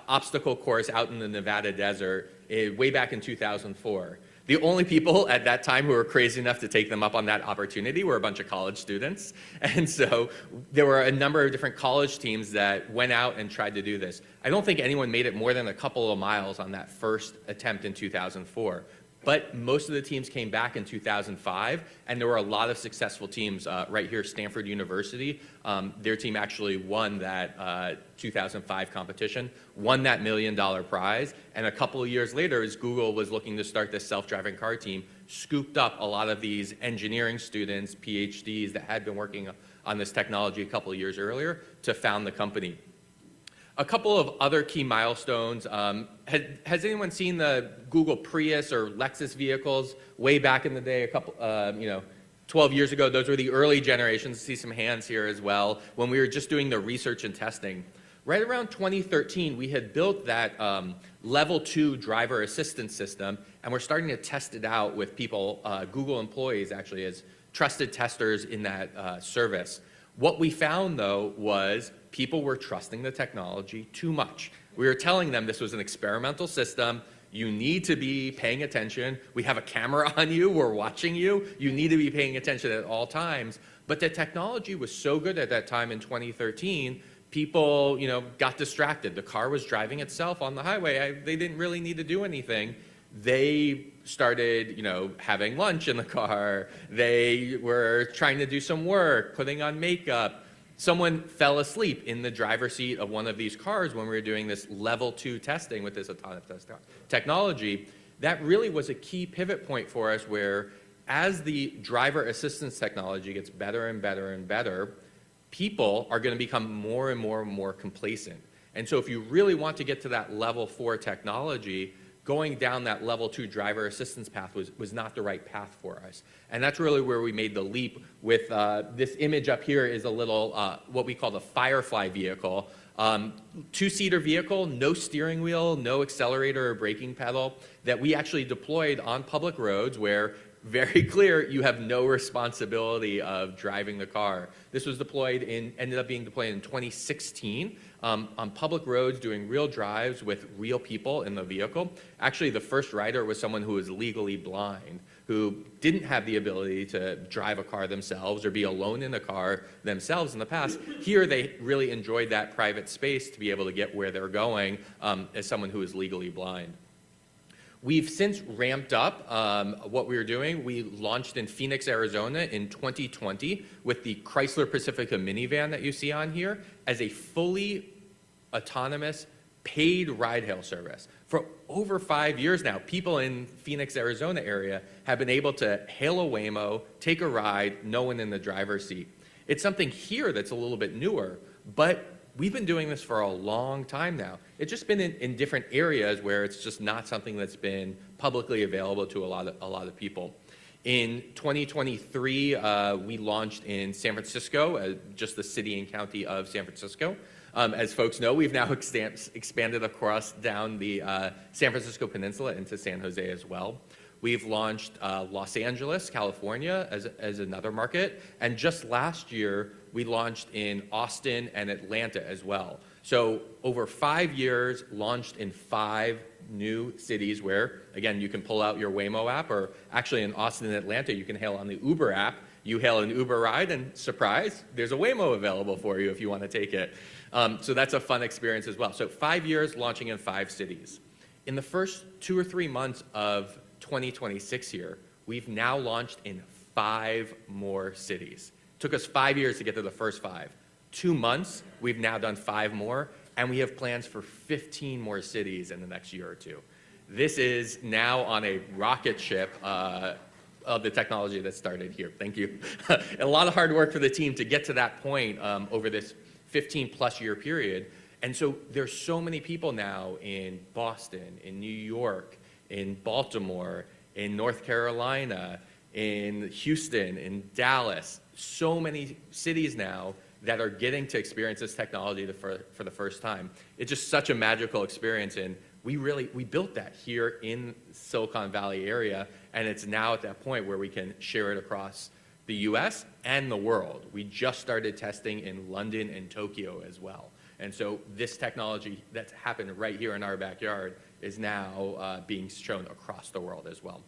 obstacle course out in the Nevada desert way back in 2004. The only people at that time who were crazy enough to take them up on that opportunity were a bunch of college students. And so there were a number of different college teams that went out and tried to do this. I don't think anyone made it more than a couple of miles on that first attempt in 2004. But most of the teams came back in 2005, and there were a lot of successful teams right here, Stanford University. Their team actually won that 2005 competition, won that $1 million prize, and a couple of years later, as Google was looking to start this self-driving car team, scooped up a lot of these engineering students, PhDs that had been working on this technology a couple of years earlier to found the company. A couple of other key milestones. Has anyone seen the Google Prius or Lexus vehicles way back in the day, 12 years ago? Those were the early generations. See some hands here as well. When we were just doing the research and testing. Right around 2013, we had built that level 2 driver assistance system, and we're starting to test it out with people, Google employees actually, as trusted testers in that service. What we found, though, was people were trusting the technology too much. We were telling them this was an experimental system. You need to be paying attention. We have a camera on you. We're watching you. You need to be paying attention at all times. But the technology was so good at that time in 2013, people got distracted. The car was driving itself on the highway. They didn't really need to do anything. they started, having lunch in the car. They were trying to do some work, putting on makeup. Someone fell asleep in the driver's seat of one of these cars when we were doing this level 2 testing with this autonomous technology. That really was a key pivot point for us, where as the driver assistance technology gets better and better and better, people are going to become more and more and more complacent. And so if you really want to get to that level 4 technology, going down that level 2 driver assistance path was not the right path for us. And that's really where we made the leap with this image up here is a little, what we call the Firefly vehicle. 2-seater vehicle, no steering wheel, no accelerator or braking pedal, that we actually deployed on public roads where very clear you have no responsibility of driving the car. This was ended up being deployed in 2016 on public roads, doing real drives with real people in the vehicle. Actually, the first rider was someone who was legally blind, who didn't have the ability to drive a car themselves or be alone in a car themselves in the past. Here, they really enjoyed that private space to be able to get where they're going as someone who is legally blind. We've since ramped up what we were doing. We launched in Phoenix, Arizona in 2020 with the Chrysler Pacifica minivan that you see on here as a fully autonomous paid ride-hail service. For over 5 years now, people in Phoenix, Arizona area have been able to hail a Waymo, take a ride, no one in the driver's seat. It's something here that's a little bit newer, but we've been doing this for a long time now. It's just been in different areas where it's just not something that's been publicly available to a lot of people. In 2023, we launched in San Francisco, just the city and county of San Francisco. As folks know, we've now expanded across down the San Francisco Peninsula into San Jose as well. We've launched Los Angeles, California as another market. And just last year, we launched in Austin and Atlanta as well. So over 5 years, launched in 5 new cities where, again, you can pull out your Waymo app, or actually in Austin and Atlanta, you can hail on the Uber app. You hail an Uber ride, and surprise, there's a Waymo available for you if you want to take it. So that's a fun experience as well. So 5 years, launching in 5 cities. In the first 2 or 3 months of 2026 here, we've now launched in 5 more cities. Took us 5 years to get to the first 5. 2 months, we've now done 5 more, and we have plans for 15 more cities in the next year or 2. This is now on a rocket ship of the technology that started here. Thank you. A lot of hard work for the team to get to that point over this 15-plus year period. And so there's so many people now in Boston, in New York, in Baltimore, in North Carolina, in Houston, in Dallas, so many cities now that are getting to experience this technology for the first time. It's just such a magical experience, and we built that here in Silicon Valley area, and it's now at that point where we can share it across the US and the world. We just started testing in London and Tokyo as well. And so this technology that's happened right here in our backyard is now being shown across the world as well.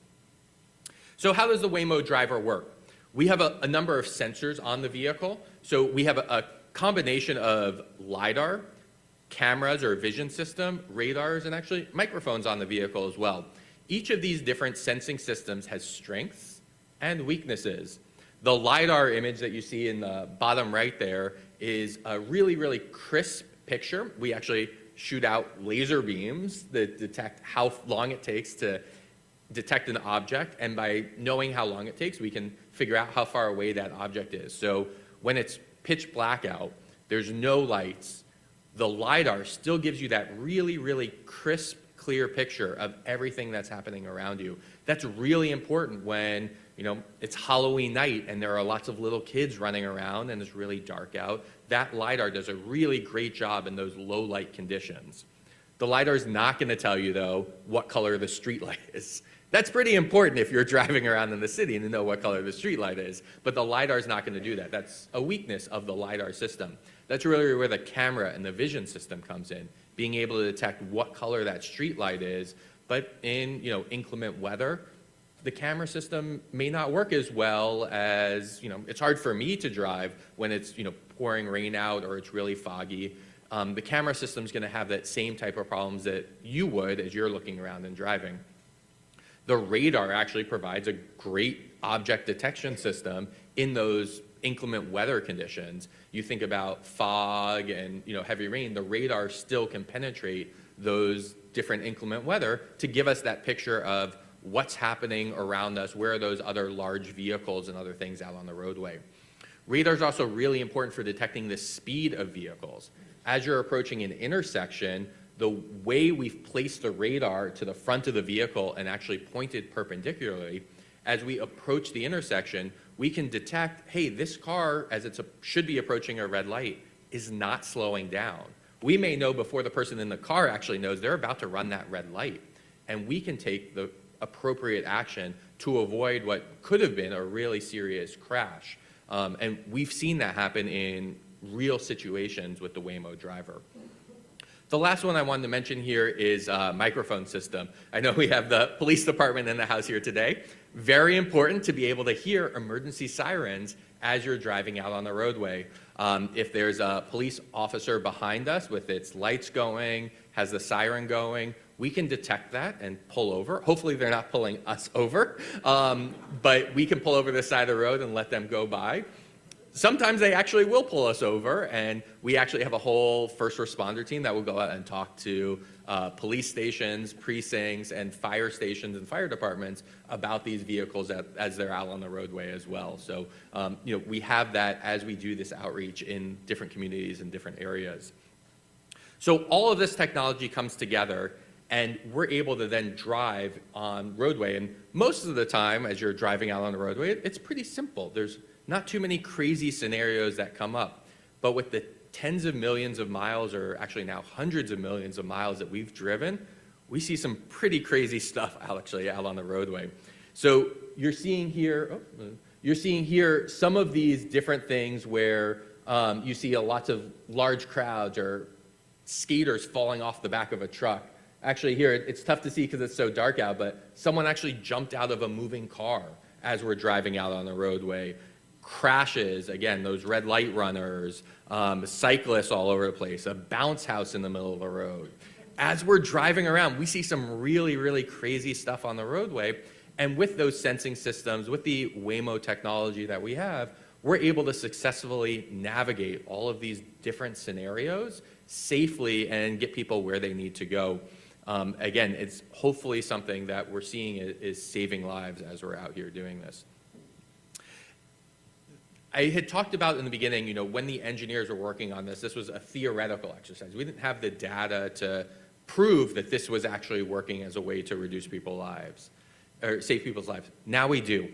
So how does the Waymo driver work? We have a number of sensors on the vehicle. So we have a combination of LiDAR, cameras or vision system, radars, and actually microphones on the vehicle as well. Each of these different sensing systems has strengths and weaknesses. The LiDAR image that you see in the bottom right there is a really, really crisp picture. We actually shoot out laser beams that detect how long it takes to detect an object, and by knowing how long it takes, we can figure out how far away that object is. So when it's pitch black out, there's no lights, the LiDAR still gives you that really, really crisp, clear picture of everything that's happening around you. That's really important when, it's Halloween night and there are lots of little kids running around and it's really dark out. That LiDAR does a really great job in those low light conditions. The LiDAR is not going to tell you, though, what color the street light is. That's pretty important if you're driving around in the city and to know what color the street light is. But the LiDAR is not going to do that. That's a weakness of the LiDAR system. That's really where the camera and the vision system comes in, being able to detect what color that street light is. But in inclement weather, the camera system may not work as well as, it's hard for me to drive when it's pouring rain out or it's really foggy. The camera system is going to have that same type of problems that you would as you're looking around and driving. The radar actually provides a great object detection system in those inclement weather conditions. You think about fog and heavy rain, the radar still can penetrate those different inclement weather to give us that picture of what's happening around us, where are those other large vehicles and other things out on the roadway. Radar is also really important for detecting the speed of vehicles. As you're approaching an intersection, the way we've placed the radar to the front of the vehicle and actually pointed perpendicularly, as we approach the intersection, we can detect, hey, this car, as it should be approaching a red light, is not slowing down. We may know before the person in the car actually knows they're about to run that red light, and we can take the appropriate action to avoid what could have been a really serious crash. And we've seen that happen in real situations with the Waymo driver. The last one I wanted to mention here is microphone system. I know we have the police department in the house here today. Very important to be able to hear emergency sirens as you're driving out on the roadway. If there's a police officer behind us with its lights going, has the siren going, we can detect that and pull over. Hopefully they're not pulling us over, but we can pull over the side of the road and let them go by. Sometimes they actually will pull us over, and we actually have a whole first responder team that will go out and talk to police stations, precincts, and fire stations and fire departments about these vehicles as they're out on the roadway as well. So, we have that as we do this outreach in different communities and different areas. So all of this technology comes together, and we're able to then drive on roadway. And most of the time, as you're driving out on the roadway, it's pretty simple. There's not too many crazy scenarios that come up. But with the tens of millions of miles, or actually now hundreds of millions of miles that we've driven, we see some pretty crazy stuff actually out on the roadway. So you're seeing here some of these different things where you see lots of large crowds or skaters falling off the back of a truck. Actually here, it's tough to see because it's so dark out, but someone actually jumped out of a moving car as we're driving out on the roadway. Crashes, again, those red light runners, cyclists all over the place, a bounce house in the middle of the road. As we're driving around, we see some really, really crazy stuff on the roadway. And with those sensing systems, with the Waymo technology that we have, we're able to successfully navigate all of these different scenarios safely and get people where they need to go. Again, it's hopefully something that we're seeing is saving lives as we're out here doing this. I had talked about in the beginning, when the engineers were working on this, this was a theoretical exercise. We didn't have the data to prove that this was actually working as a way to reduce people's lives, or save people's lives. Now we do.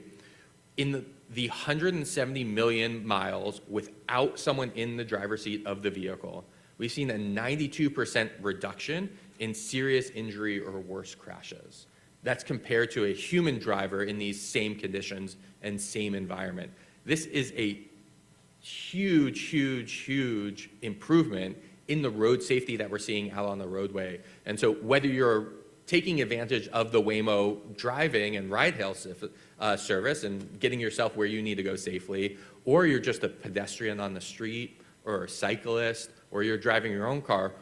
In the 170 million miles without someone in the driver's seat of the vehicle, we've seen a 92% reduction in serious injury or worse crashes. That's compared to a human driver in these same conditions and same environment. This is a huge, huge, huge improvement in the road safety that we're seeing out on the roadway. And so whether you're taking advantage of the Waymo driving and ride-hail service and getting yourself where you need to go safely, or you're just a pedestrian on the street or a cyclist, or you're driving your own car,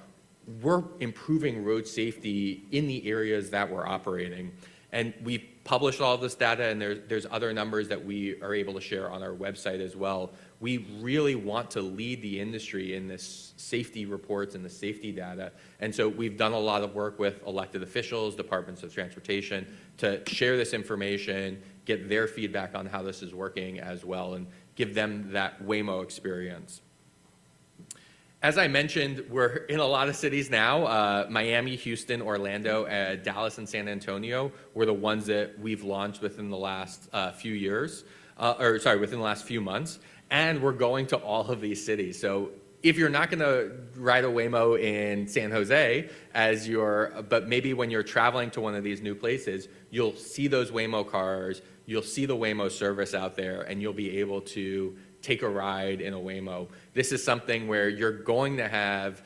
we're improving road safety in the areas that we're operating. And we've published all of this data, and there's other numbers that we are able to share on our website as well. We really want to lead the industry in this safety reports and the safety data. And so we've done a lot of work with elected officials, departments of transportation, to share this information, get their feedback on how this is working as well, and give them that Waymo experience. As I mentioned, we're in a lot of cities now. Miami, Houston, Orlando, Dallas, and San Antonio were the ones that we've launched within the last few years, within the last few months. And we're going to all of these cities. So if you're not going to ride a Waymo in San Jose, but maybe when you're traveling to one of these new places, you'll see those Waymo cars, you'll see the Waymo service out there, and you'll be able to take a ride in a Waymo. This is something where you're going to have,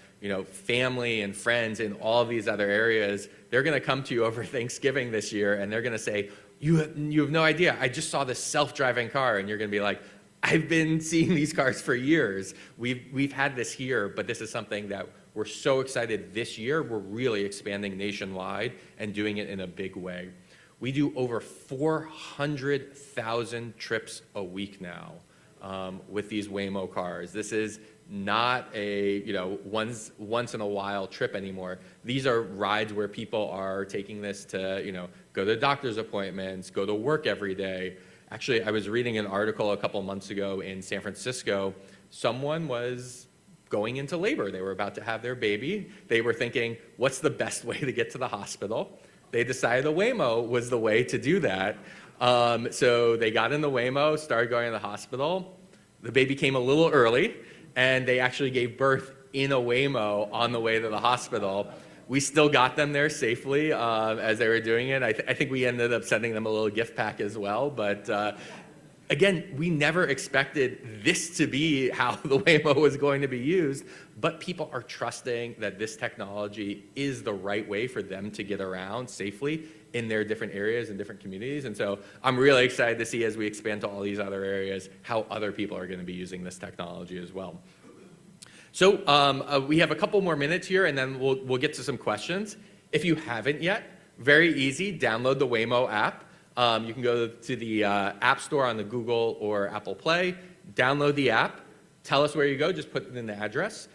family and friends in all of these other areas. They're going to come to you over Thanksgiving this year, and they're going to say, you have no idea. I just saw this self-driving car, and you're going to be like, I've been seeing these cars for years. We've had this here, but this is something that we're so excited this year. We're really expanding nationwide and doing it in a big way. We do over 400,000 trips a week now with these Waymo cars. This is not a once in a while trip anymore. These are rides where people are taking this to go to doctor's appointments, go to work every day. Actually, I was reading an article a couple months ago in San Francisco. Someone was going into labor. They were about to have their baby. They were thinking, what's the best way to get to the hospital? They decided a Waymo was the way to do that. So they got in the Waymo, started going to the hospital. The baby came a little early, and they actually gave birth in a Waymo on the way to the hospital. We still got them there safely as they were doing it. I think we ended up sending them a little gift pack as well. But again, we never expected this to be how the Waymo was going to be used. But people are trusting that this technology is the right way for them to get around safely in their different areas and different communities. And so I'm really excited to see as we expand to all these other areas how other people are going to be using this technology as well. So we have a couple more minutes here, and then we'll get to some questions. If you haven't yet, very easy, download the Waymo app. You can go to the App Store on the Google or Apple Play, download the app, tell us where you go, just put in the address.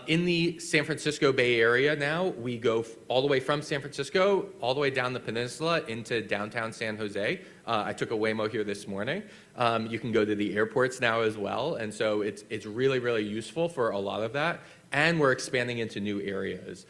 In the San Francisco Bay Area now, we go all the way from San Francisco, all the way down the peninsula into downtown San Jose. I took a Waymo here this morning. You can go to the airports now as well, and so it's really, really useful for a lot of that. And we're expanding into new areas.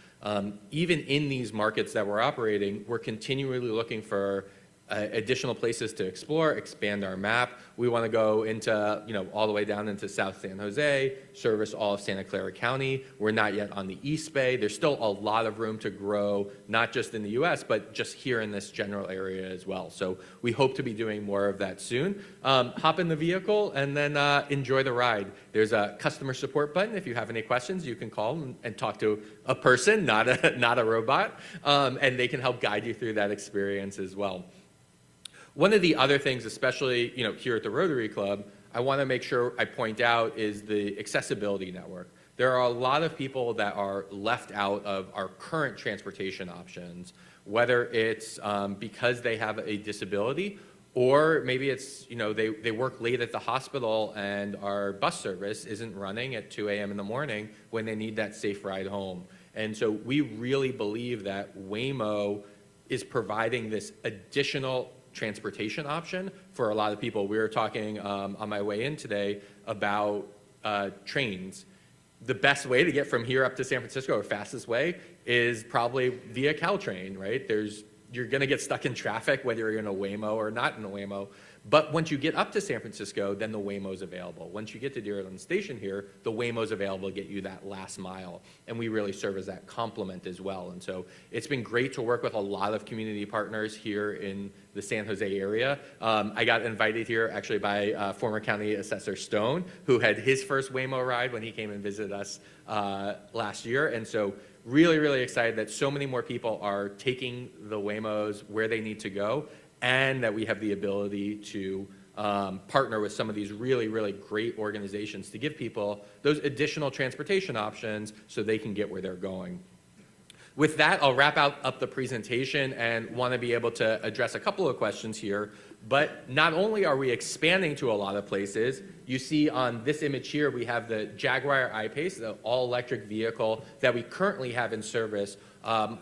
Even in these markets that we're operating, we're continually looking for additional places to explore, expand our map. We want to go into, all the way down into South San Jose, service all of Santa Clara County. We're not yet on the East Bay. There's still a lot of room to grow, not just in the US, but just here in this general area as well. So we hope to be doing more of that soon. Hop in the vehicle and then enjoy the ride. There's a customer support button. If you have any questions, you can call and talk to a person, not a robot, and they can help guide you through that experience as well. One of the other things, especially here at the Rotary Club, I want to make sure I point out is the accessibility network. There are a lot of people that are left out of our current transportation options, whether it's because they have a disability, or maybe it's they work late at the hospital and our bus service isn't running at 2 a.m. in the morning when they need that safe ride home. And so we really believe that Waymo is providing this additional transportation option for a lot of people. We were talking on my way in today about trains. The best way to get from here up to San Francisco, or fastest way, is probably via Caltrain, right? You're going to get stuck in traffic whether you're in a Waymo or not in a Waymo. But once you get up to San Francisco, then the Waymo's available. Once you get to Deer Island Station here, the Waymo's available to get you that last mile. And we really serve as that complement as well. And so it's been great to work with a lot of community partners here in the San Jose area. I got invited here actually by former County Assessor Stone, who had his first Waymo ride when he came and visited us last year. And so really, really excited that so many more people are taking the Waymos where they need to go, and that we have the ability to partner with some of these really, really great organizations to give people those additional transportation options so they can get where they're going. With that, I'll wrap up the presentation and want to be able to address a couple of questions here. But not only are we expanding to a lot of places, you see on this image here, we have the Jaguar I-Pace, the all-electric vehicle that we currently have in service,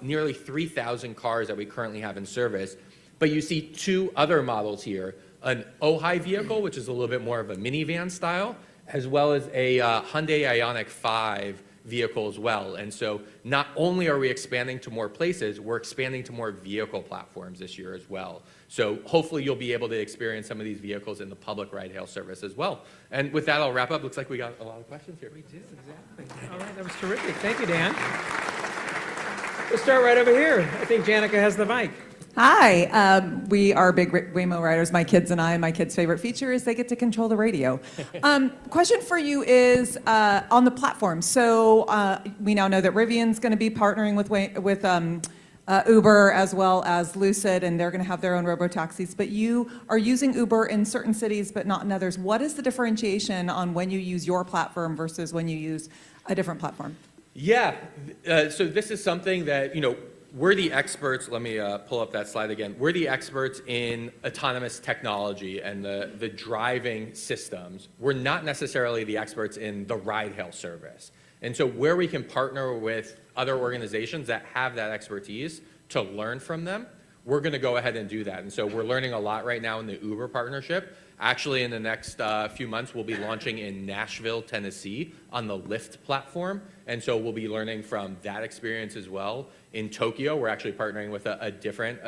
nearly 3,000 cars that we currently have in service. But you see two other models here, an Ojai vehicle, which is a little bit more of a minivan style, as well as a Hyundai Ioniq 5 vehicle as well. And so not only are we expanding to more places, we're expanding to more vehicle platforms this year as well. So hopefully you'll be able to experience some of these vehicles in the public ride-hail service as well. And with that, I'll wrap up. Looks like we got a lot of questions here. We do, exactly. All right, that was terrific. Thank you, Dan. We'll start right over here. I think Janica has the mic. Hi, we are big Waymo riders, my kids and I. My kids' favorite feature is they get to control the radio. Question for you is on the platform. So we now know that Rivian's going to be partnering with Uber as well as Lucid, and they're going to have their own robo-taxis. But you are using Uber in certain cities but not in others. What is the differentiation on when you use your platform versus when you use a different platform? Yeah, so this is something that, we're the experts. Let me pull up that slide again. We're the experts in autonomous technology and the driving systems. We're not necessarily the experts in the ride-hail service. And so where we can partner with other organizations that have that expertise to learn from them, we're going to go ahead and do that. And so we're learning a lot right now in the Uber partnership. Actually, in the next few months, we'll be launching in Nashville, Tennessee on the Lyft platform. And so we'll be learning from that experience as well. In Tokyo, we're actually partnering with a different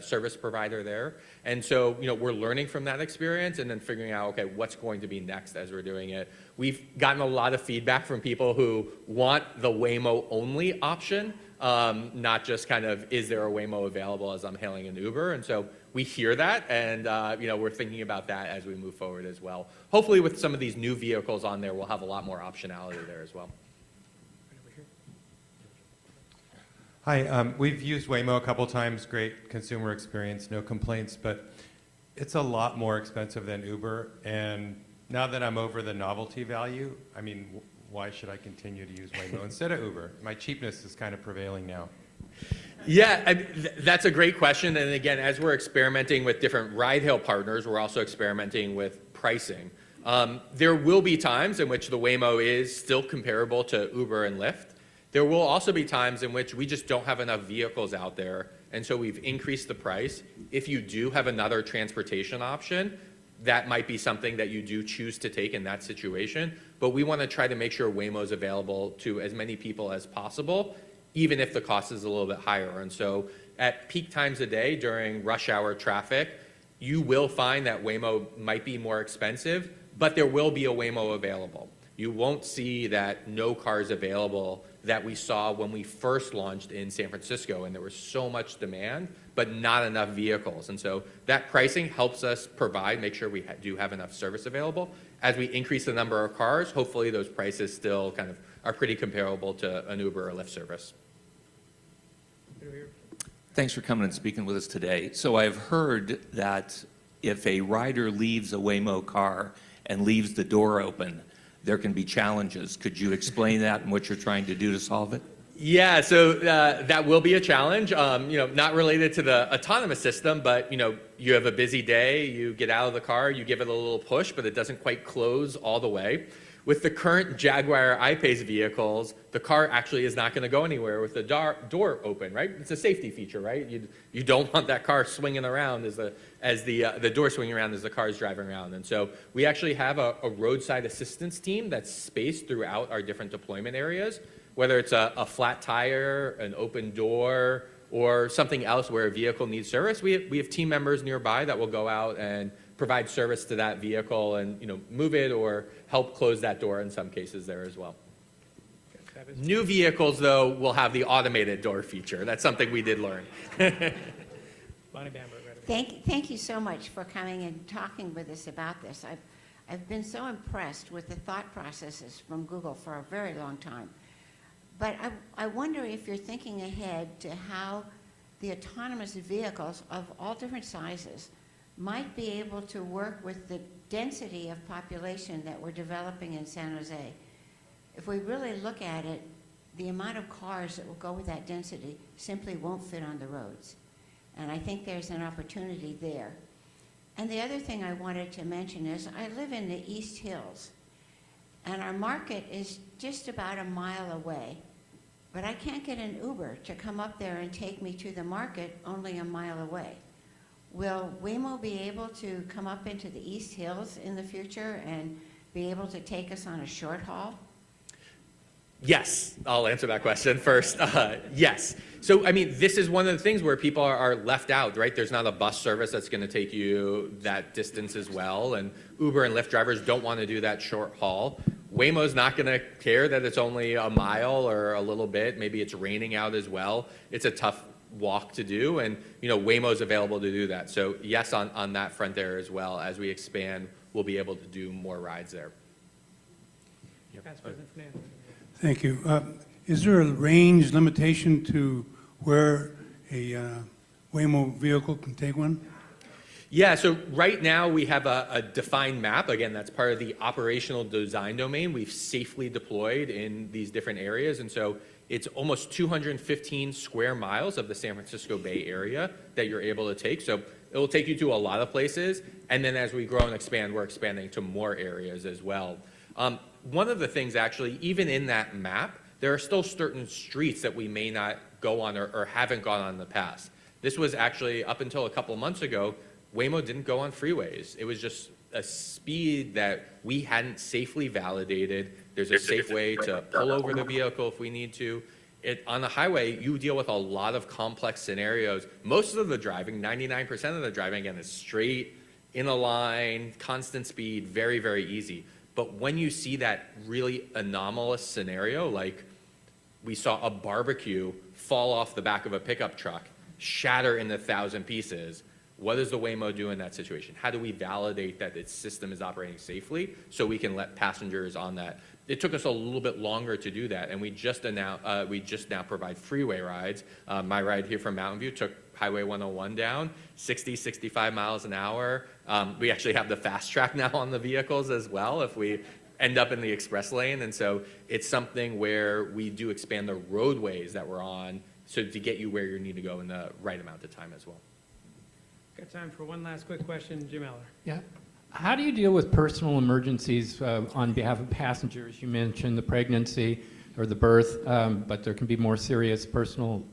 service provider there. And so, we're learning from that experience and then figuring out, okay, what's going to be next as we're doing it. We've gotten a lot of feedback from people who want the Waymo only option, not just kind of, is there a Waymo available as I'm hailing an Uber? And so we hear that, and we're thinking about that as we move forward as well. Hopefully with some of these new vehicles on there, we'll have a lot more optionality there as well. Hi, we've used Waymo a couple times, great consumer experience, no complaints, but it's a lot more expensive than Uber, and now that I'm over the novelty value, I mean, why should I continue to use Waymo instead of Uber? My cheapness is kind of prevailing now. Yeah, that's a great question. And again, as we're experimenting with different ride-hail partners, we're also experimenting with pricing. There will be times in which the Waymo is still comparable to Uber and Lyft. There will also be times in which we just don't have enough vehicles out there, and so we've increased the price. If you do have another transportation option, that might be something that you do choose to take in that situation. But we want to try to make sure Waymo is available to as many people as possible, even if the cost is a little bit higher. And so at peak times a day during rush hour traffic, you will find that Waymo might be more expensive, but there will be a Waymo available. You won't see that no cars available that we saw when we first launched in San Francisco, and there was so much demand, but not enough vehicles. And so that pricing helps us make sure we do have enough service available. As we increase the number of cars, hopefully those prices still kind of are pretty comparable to an Uber or Lyft service. Thanks for coming and speaking with us today. So I've heard that if a rider leaves a Waymo car and leaves the door open, there can be challenges. Could you explain that and what you're trying to do to solve it? Yeah, so that will be a challenge, not related to the autonomous system, but you have a busy day, you get out of the car, you give it a little push, but it doesn't quite close all the way. With the current Jaguar I-Pace vehicles, the car actually is not going to go anywhere with the door open, right? It's a safety feature, right? You don't want that car swinging around as the door swinging around as the car is driving around. And so we actually have a roadside assistance team that's spaced throughout our different deployment areas, whether it's a flat tire, an open door, or something else where a vehicle needs service. We have team members nearby that will go out and provide service to that vehicle and move it or help close that door in some cases there as well. New vehicles, though, will have the automated door feature. That's something we did learn. Thank you so much for coming and talking with us about this. I've been so impressed with the thought processes from Google for a very long time. But I wonder if you're thinking ahead to how the autonomous vehicles of all different sizes might be able to work with the density of population that we're developing in San Jose. If we really look at it, the amount of cars that will go with that density simply won't fit on the roads. And I think there's an opportunity there. And the other thing I wanted to mention is I live in the East Hills, and our market is just about a mile away. But I can't get an Uber to come up there and take me to the market only a mile away. Will Waymo be able to come up into the East Hills in the future and be able to take us on a short haul? Yes, I'll answer that question first. Yes. So, this is one of the things where people are left out, right? There's not a bus service that's going to take you that distance as well, and Uber and Lyft drivers don't want to do that short haul. Waymo's not going to care that it's only a mile or a little bit. Maybe it's raining out as well. It's a tough walk to do, and Waymo's available to do that. So yes, on that front there as well. As we expand, we'll be able to do more rides there. Thank you. Is there a range limitation to where a Waymo vehicle can take one? Yeah, so right now we have a defined map. Again, that's part of the operational design domain. We've safely deployed in these different areas, and so It's almost 215 square miles of the San Francisco Bay Area that you're able to take. So it will take you to a lot of places. And then as we grow and expand, we're expanding to more areas as well. One of the things actually, even in that map, there are still certain streets that we may not go on or haven't gone on in the past. This was actually, up until a couple of months ago, Waymo didn't go on freeways. It was just a speed that we hadn't safely validated. There's a safe way to pull over the vehicle if we need to. On the highway, you deal with a lot of complex scenarios. Most of the driving, 99% of the driving, again, is straight, in a line, constant speed, very, very easy. But when you see that really anomalous scenario, like we saw a barbecue fall off the back of a pickup truck, shatter into 1,000 pieces, what does the Waymo do in that situation? How do we validate that its system is operating safely so we can let passengers on that? It took us a little bit longer to do that, and we just now provide freeway rides. My ride here from Mountain View took Highway 101 down, 60, 65 miles an hour. We actually have the fast track now on the vehicles as well if we end up in the express lane. And so it's something where we do expand the roadways that we're on so to get you where you need to go in the right amount of time as well. Got time for one last quick question, Jim Eller. Yeah. How do you deal with personal emergencies on behalf of passengers? You mentioned the pregnancy or the birth, but there can be more serious personal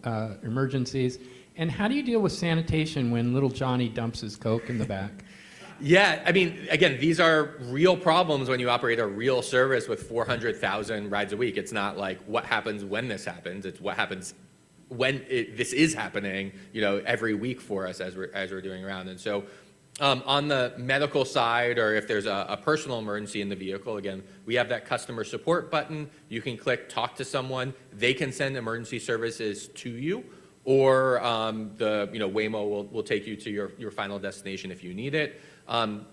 emergencies. And how do you deal with sanitation when little Johnny dumps his Coke in the back? Yeah, I mean, again, these are real problems when you operate a real service with 400,000 rides a week. It's not like what happens when this happens. It's what happens when this is happening, every week for us as we're doing around. And so on the medical side, or if there's a personal emergency in the vehicle, again, we have that customer support button. You can click talk to someone. They can send emergency services to you, or Waymo will take you to your final destination if you need it.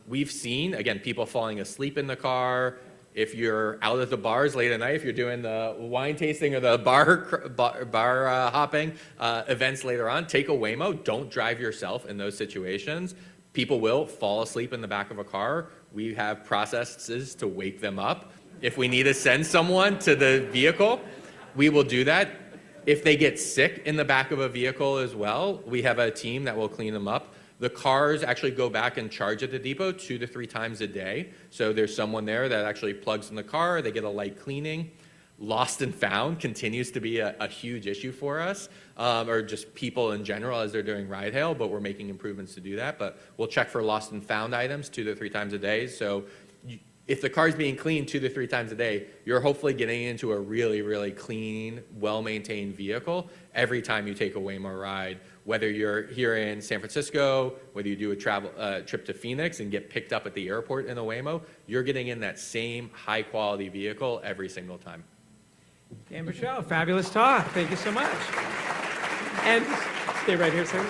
We've seen, again, people falling asleep in the car. If you're out at the bars late at night, if you're doing the wine tasting or the bar hopping events later on, take a Waymo. Don't drive yourself in those situations. People will fall asleep in the back of a car. We have processes to wake them up. If we need to send someone to the vehicle, we will do that. If they get sick in the back of a vehicle as well, we have a team that will clean them up. The cars actually go back and charge at the depot 2 to 3 times a day. So there's someone there that actually plugs in the car. They get a light cleaning. Lost and found continues to be a huge issue for us, or just people in general as they're doing ride hail, but we're making improvements to do that. But we'll check for lost and found items 2 to 3 times a day. So if the car's being cleaned 2 to 3 times a day, you're hopefully getting into a really, really clean, well-maintained vehicle every time you take a Waymo ride. Whether you're here in San Francisco, whether you do a trip to Phoenix and get picked up at the airport in a Waymo, you're getting in that same high-quality vehicle every single time. Dan Pritchell, fabulous talk. Thank you so much. And stay right here, sir.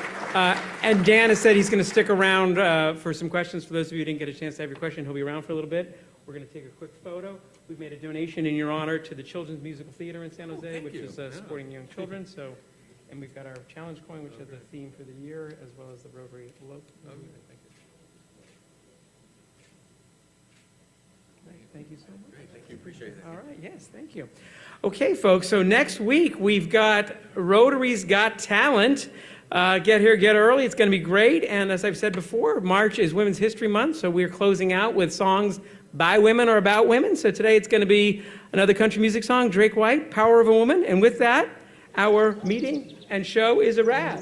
And Dan has said he's going to stick around for some questions. For those of you who didn't get a chance to have your question, he'll be around for a little bit. We're going to take a quick photo. We've made a donation in your honor to the Children's Musical Theater in San Jose, which is supporting young children. So, and we've got our challenge coin, which has the theme for the year, as well as the Rotary logo. Thank you so much. Great, thank you. Appreciate it. All right, yes, thank you. Okay, folks, so next week we've got Rotary's Got Talent. Get here, get early. It's going to be great. And as I've said before, March is Women's History Month, so we're closing out with songs by women or about women. So today it's going to be another country music song, Drake White, Power of a Woman. And with that, our meeting and show is a wrap.